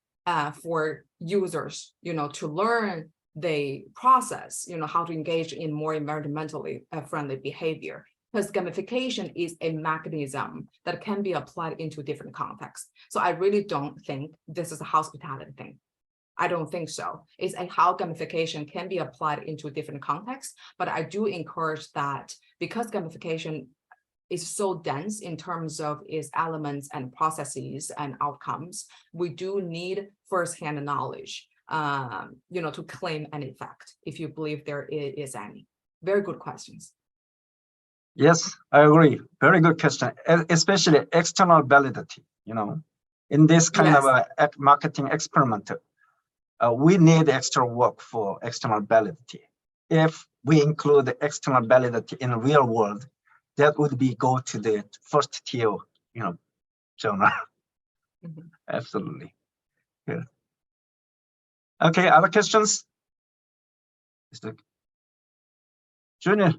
for users, to learn the process, how to engage in more environmentally friendly behavior. Because gamification is a mechanism that can be applied into different contexts. So I really don't think this is a hospitality thing. I don't think so. It's how gamification can be applied into different contexts, but I do encourage that because gamification is so dense in terms of its elements and processes and outcomes, we do need firsthand knowledge, to claim an effect, if you believe there is any. Very good questions. Yes, I agree. Very good question, especially external validity. In this kind of a marketing experiment, we need extra work for external validity. If we include the external validity in the real world, that would be go to the first tier, journal. Mm-hmm. Absolutely. Good. Okay, other questions? Mr. Junior.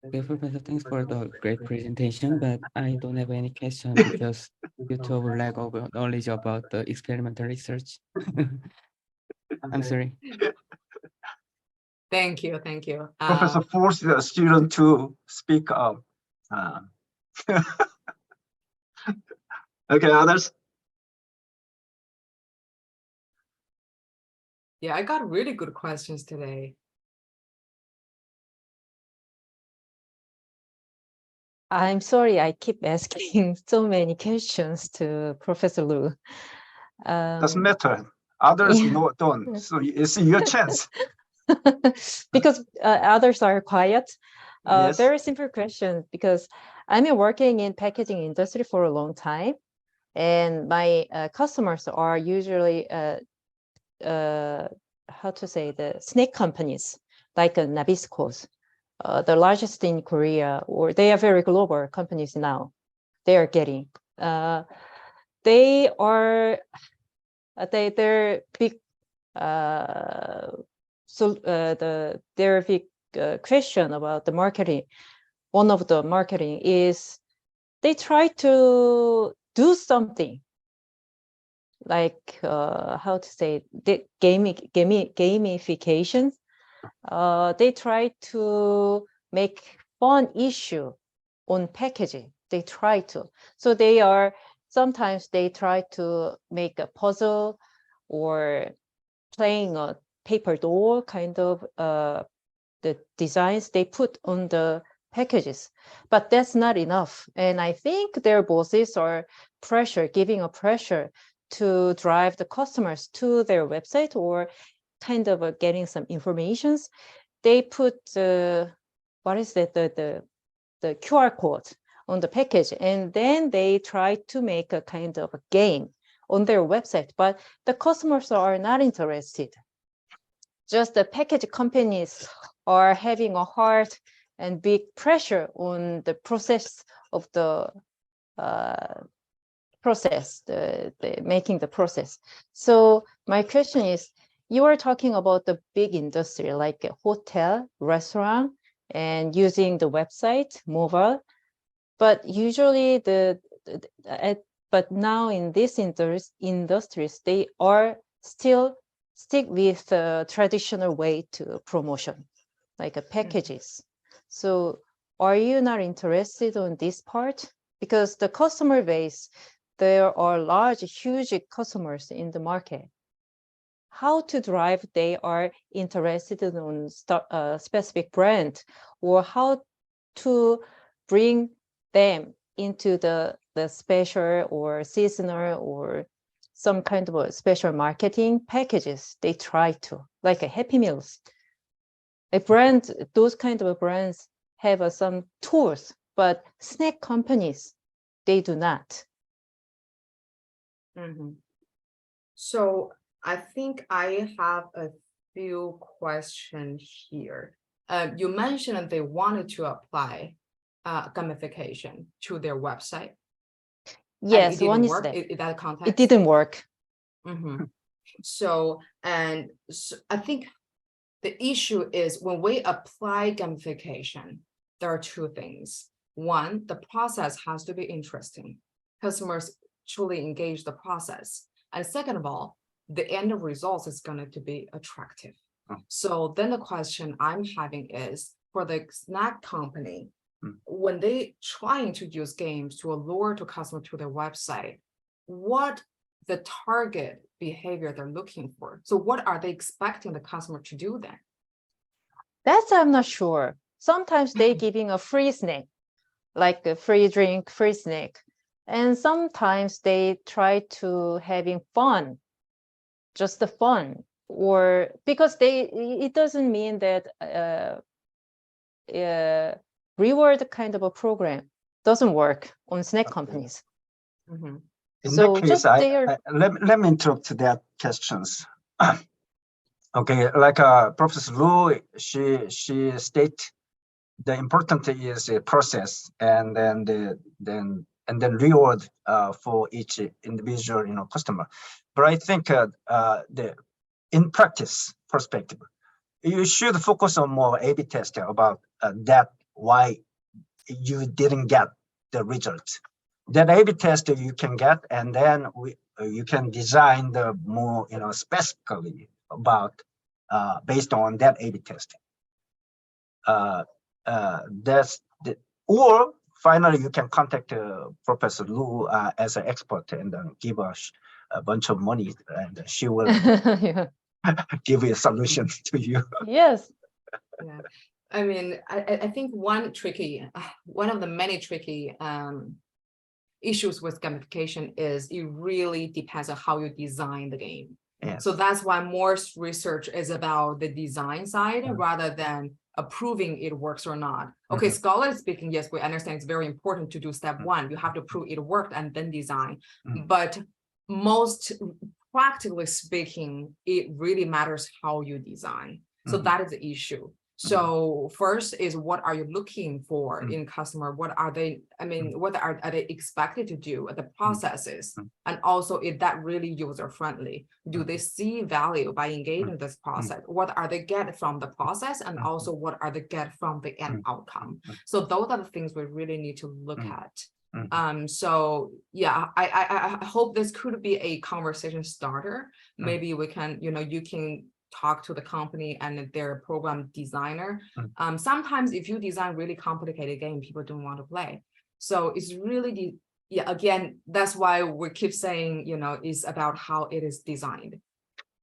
Okay, Professor, thanks for the great presentation, but I don't have any question because due to our lack of knowledge about the experimental research. I'm sorry. Thank you. Professor forced the student to speak up. Okay, others? Yeah, I got really good questions today. I'm sorry, I keep asking so many questions to Professor Lu. Doesn't matter. Others don't. So it's your chance. Because others are quiet. Yes. Very simple question, because I've been working in packaging industry for a long time, and my customers are usually the snack companies like Nabisco's. The largest in Korea, or they are very global companies now. They are getting. They're big. Their big question about the marketing. One of the marketing is they try to do something like the gamification. They try to make fun issue on packaging. They try to. So sometimes they try to make a puzzle or playing a paper doll kind of the designs they put on the packages. But that's not enough. And I think their bosses are giving a pressure to drive the customers to their website or kind of getting some informations. They put the QR code on the package, and then they try to make a kind of a game on their website, but the customers are not interested. Just the package companies are having a hard and big pressure on the process of the process, the making the process. So my question is, you are talking about the big industry like a hotel, restaurant, and using the website, mobile. But usually but now in these industries, they are still stick with the traditional way to promotion, like packages. So are you not interested on this part? Because the customer base, there are large, huge customers in the market. How to drive they are interested in a specific brand, or how to bring them into the special or seasonal or some kind of a special marketing packages. They try to, like a Happy Meals. A brand, those kind of brands have some tools, but snack companies, they do not. So I think I have a few questions here. You mentioned that they wanted to apply gamification to their website. Yes, one is that. In that context? It didn't work. So I think the issue is when we apply gamification, there are two things. One, the process has to be interesting. Customers truly engage the process. And second of all, the end result is going to be attractive. So then the question I'm having is, for the snack company, when they trying to use games to allure to customer to their website, what the target behavior they're looking for? So what are they expecting the customer to do then? That's I'm not sure. Sometimes they giving a free snack, like a free drink, free snack. And sometimes they try to having fun, just the fun, or because it doesn't mean that reward kind of a program doesn't work on snack companies. In that case, let me interrupt that questions. Okay, like Professor Lu, she state the important is a process, and then reward for each individual customer. But I think in practice perspective, you should focus on more A/B testing about that why you didn't get the result. That A/B test you can get, and then you can design the more specifically about based on that A/B testing. Or finally you can contact Professor Lu as an expert and give us a bunch of money, and she will give you a solution to you. Yes. Yeah. I mean, I think one of the many tricky issues with gamification is it really depends on how you design the game. Yes. So that's why more research is about the design side rather than approving it works or not. Okay, scholarly speaking, yes, we understand it's very important to do step one. You have to prove it worked and then design. But most practically speaking, it really matters how you design. So that is the issue. So first is, what are you looking for in customer? What are they, what are they expected to do, the processes? And also, is that really user friendly? Do they see value by engaging this process? What are they get from the process? And also, what are they get from the end outcome? So those are the things we really need to look at. So yeah, I hope this could be a conversation starter. Maybe we can, you can talk to the company and their program designer. Sometimes if you design really complicated game, people don't want to play. So it's really again, that's why we keep saying, it's about how it is designed.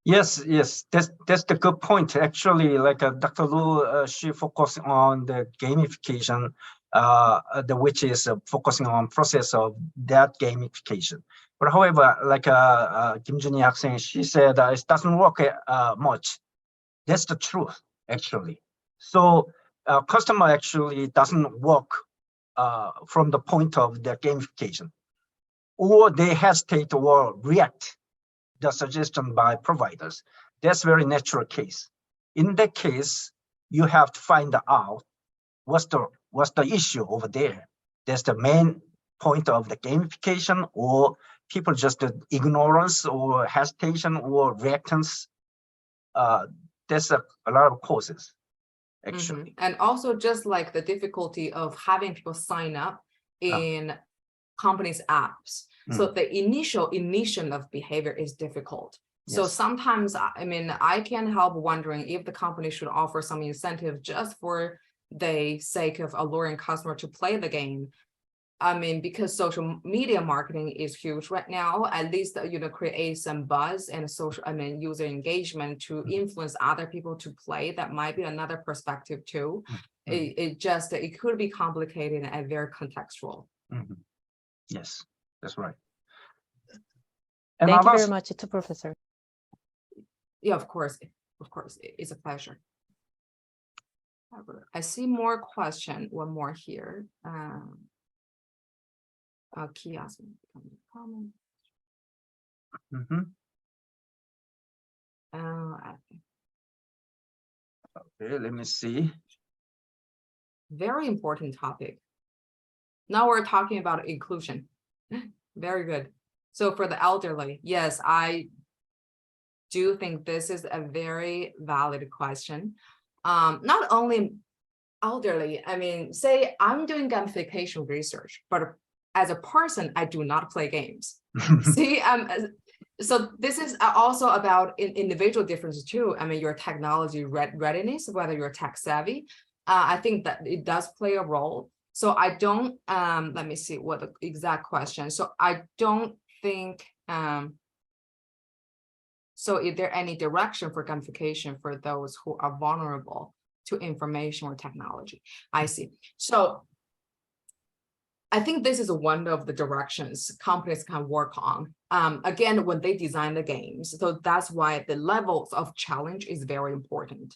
Yes, that's the good point. Actually, like Dr. Lu, she focused on the gamification, which is focusing on process of that gamification. But however, like Kim Junhee 학생, she said it doesn't work much. That's the truth, actually. So customer actually doesn't work from the point of the gamification, or they hesitate or react the suggestion by providers. That's very natural case. In that case, you have to find out what's the issue over there. That's the main point of the gamification, or people just ignorance or hesitation or reactance? There's a lot of causes, actually. And also just like the difficulty of having people sign up in companies' apps. So the initial initiation of behavior is difficult. So sometimes, I mean, I can't help wondering if the company should offer some incentive just for the sake of alluring customer to play the game. I mean, because social media marketing is huge right now, at least, create some buzz and user engagement to influence other people to play. That might be another perspective too. It could be complicated and very contextual. Yes, that's right. And thank you very much to Professor. Yeah, of course, it's a pleasure. I see more question, one more here. Key asked me to come in comment. Okay, let me see. Very important topic. Now we're talking about inclusion. Very good. So for the elderly, yes, I do think this is a very valid question. Not only elderly, I mean, say I'm doing gamification research, but as a person, I do not play games. See, so this is also about individual differences too. I mean, your technology readiness, whether you're tech savvy, I think that it does play a role. So I don't, let me see what the exact question. So I don't think, so is there any direction for gamification for those who are vulnerable to information or technology? I see. So I think this is one of the directions companies can work on. Again, when they design the games, so that's why the levels of challenge is very important.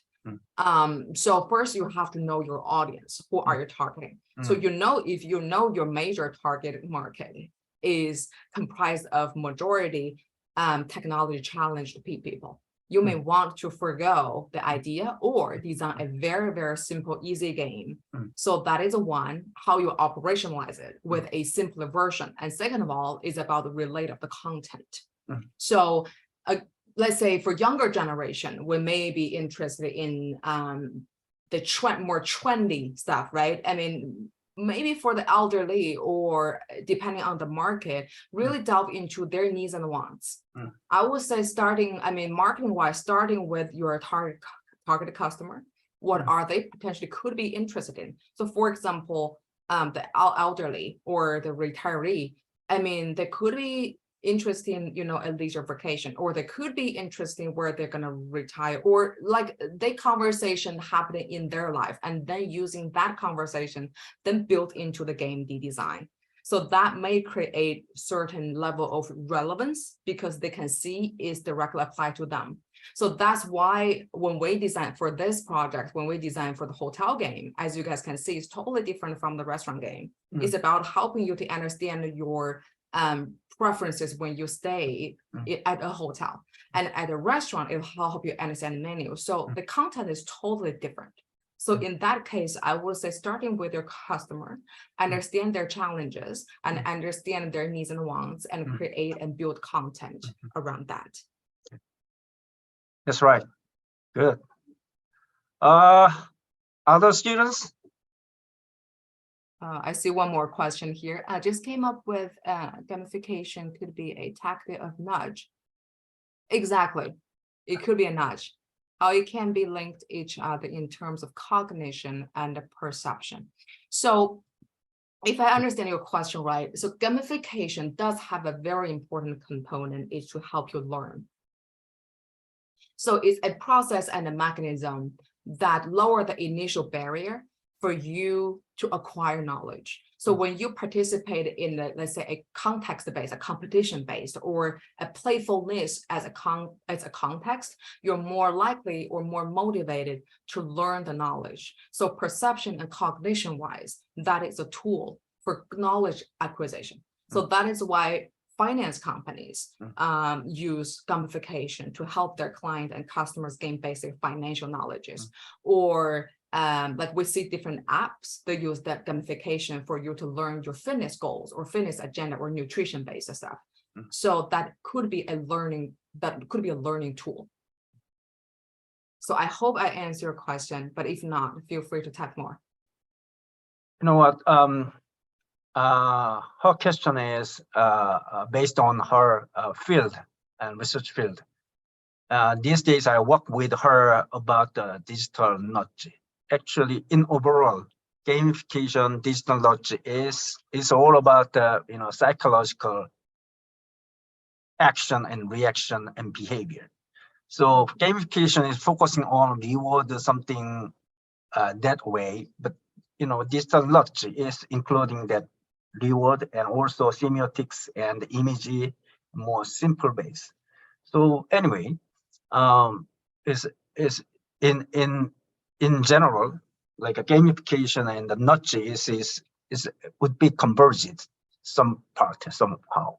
So first you have to know your audience. Who are you targeting? So if you know your major target market is comprised of majority technology challenged people, you may want to forgo the idea or design a very, very simple, easy game. So that is one, how you operationalize it with a simpler version. And second of all, is about the relate of the content. So let's say for younger generation, we may be interested in the more trendy stuff, right? I mean, maybe for the elderly or depending on the market, really delve into their needs and wants. I would say marketing wise, starting with your target customer, what are they potentially could be interested in? So for example, the elderly or the retiree, I mean, they could be interested in, a leisure vacation, or they could be interested in where they're going to retire, or like the conversation happening in their life, and then using that conversation then built into the game design. So that may create certain level of relevance because they can see is directly applied to them. So that's why when we design for this project, when we design for the hotel game, as you guys can see, it's totally different from the restaurant game. It's about helping you to understand your preferences when you stay at a hotel, and at a restaurant it'll help you understand the menu. So the content is totally different. So in that case, I would say starting with your customer, understand their challenges and understand their needs and wants, and create and build content around that. That's right. Good. Other students? I see one more question here. I just came up with gamification could be a tactic of nudge. Exactly. It could be a nudge. How it can be linked each other in terms of cognition and perception. So if I understand your question right, so gamification does have a very important component, is to help you learn. So it's a process and a mechanism that lower the initial barrier for you to acquire knowledge. So when you participate in the, let's say, a context-based, a competition-based, or a playfulness as a context, you're more likely or more motivated to learn the knowledge. So perception and cognition-wise, that is a tool for knowledge acquisition. So that is why finance companies use gamification to help their client and customers gain basic financial knowledges, or like we see different apps that use that gamification for you to learn your fitness goals or fitness agenda or nutrition based stuff. So that could be a learning tool. So I hope I answer your question, but if not, feel free to type more. You know what? Her question is based on her field and research field. These days, I work with her about digital knowledge. Actually, in overall, gamification, digital knowledge is all about psychological action and reaction and behavior. So gamification is focusing on reward something that way, but digital knowledge is including that reward and also semiotics and imagery, more simple base. So anyway, is in general, like a gamification and the nudge would be converged somehow.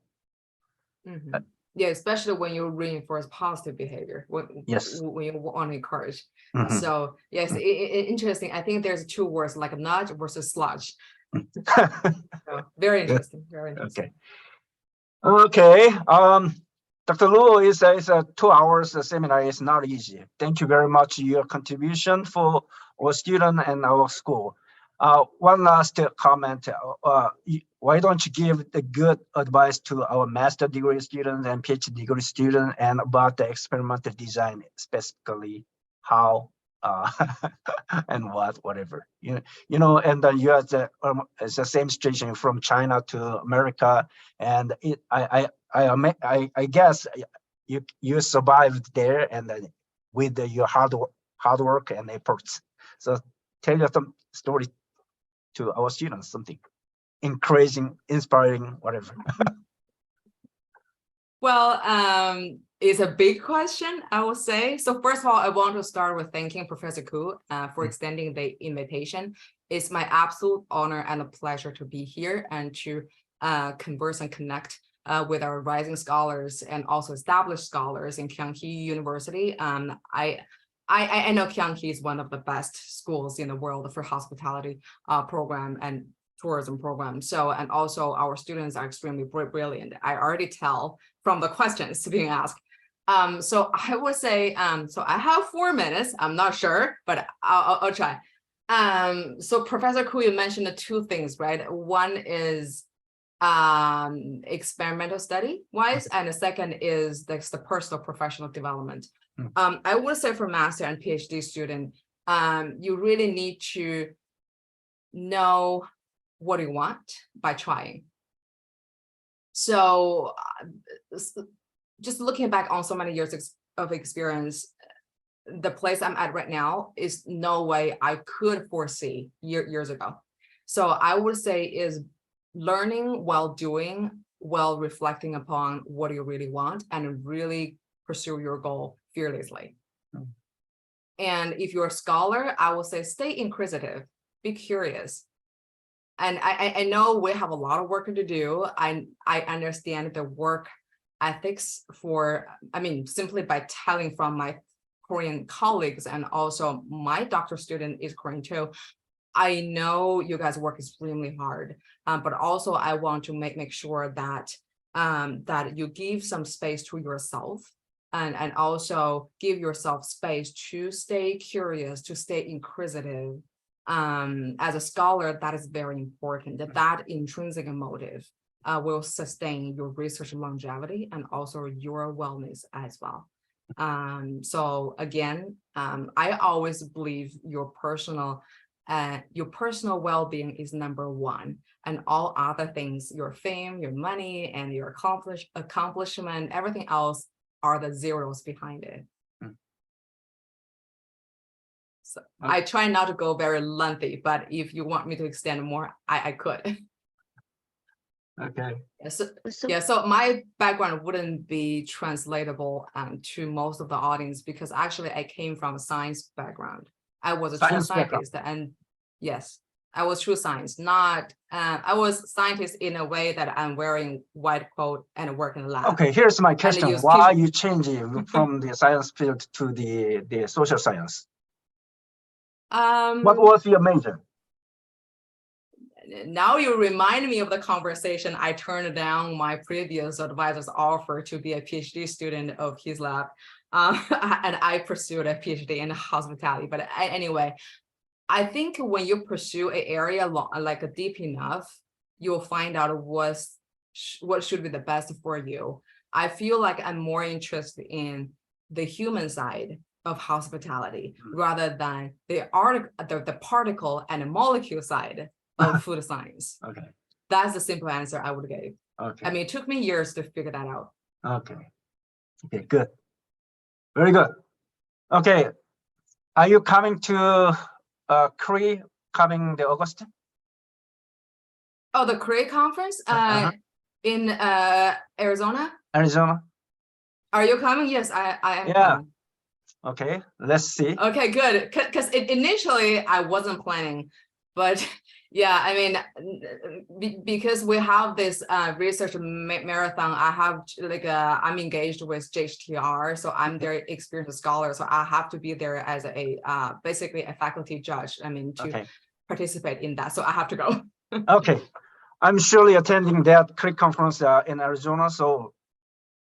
Mm-hmm. Yeah, especially when you reinforce positive behavior, when you want to encourage. Mm-hmm. So yes, interesting. I think there's two words like nudge versus sludge. So, very interesting. Very interesting. Okay. Dr. Luo is a 2 hours seminar is not easy. Thank you very much your contribution for our student and our school. One last comment. Why don't you give the good advice to our master degree students and PhD degree students and about the experimental design, specifically how and whatever and you are it's the same situation from China to America, and I guess you survived there and with your hard work and efforts. So tell us some story to our students, something encouraging, inspiring, whatever. Well, it's a big question, I will say. So first of all, I want to start with thanking Professor Koo for extending the invitation. It's my absolute honor and a pleasure to be here and to converse and connect with our rising scholars and also established scholars in Kyunghee University. I know Kyunghee is one of the best schools in the world for hospitality program and tourism program. So, and also our students are extremely brilliant. I already tell from the questions being asked. So I would say, so I have 4 minutes. I'm not sure, but I'll try. So Professor Koo, you mentioned the two things, right? One is experimental study wise, and the second is the personal professional development. I would say for master and PhD student, you really need to know what you want by trying. So just looking back on so many years of experience, the place I'm at right now is no way I could foresee years ago. So I would say is learning while doing, while reflecting upon what you really want and really pursue your goal fearlessly. And if you're a scholar, I will say stay inquisitive, be curious. And I know we have a lot of work to do. I understand the work ethics simply by telling from my Korean colleagues, and also my doctoral student is Korean too. I know you guys work extremely hard, but also I want to make sure that that you give some space to yourself and also give yourself space to stay curious, to stay inquisitive. As a scholar, that is very important. That intrinsic motive will sustain your research longevity and also your wellness as well. So again, I always believe your personal well-being is number one, and all other things, your fame, your money, and your accomplishment, everything else are the zeros behind it. So I try not to go very lengthy, but if you want me to extend more, I could. Okay. So my background wouldn't be translatable to most of the audience, because actually I came from a science background. I was a true scientist, and yes, I was true science. Not I was scientist in a way that I'm wearing white coat and work in a lab. Okay, here's my question: why are you changing from the science field to the social science? What was your major? Now you remind me of the conversation. I turned down my previous advisor's offer to be a PhD student of his lab. And I pursued a PhD in hospitality. But anyway, I think when you pursue an area like deep enough, you'll find out what should be the best for you. I feel like I'm more interested in the human side of hospitality rather than the particle and the molecule side of food science. Okay. That's the simple answer I would give. Okay. I mean, it took me years to figure that out. Okay. Okay, good. Very good. Okay. Are you coming to Korea coming the August? Oh, the Korea conference in Arizona? Arizona? Are you coming? Yes, I am Yeah. coming. Okay, let's see. Okay, good. Because initially I wasn't planning, but yeah, I mean, because we have this research marathon, I have like I'm engaged with JHTR, so I'm their experienced scholar, so I have to be there as a basically a faculty judge. I mean, to participate in that, so I have to go. Okay, I'm surely attending that CRIC conference in Arizona, so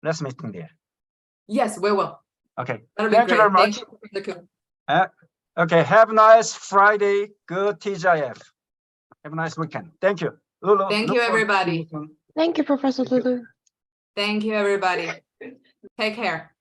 let's meet in there. Yes, we will. Okay, thank you very much. Okay, have a nice Friday. Good TGIF. Have a nice weekend. Thank you. Lulu, Thank you, everybody. Thank you, Professor Lulu. Thank you, everybody. Take care.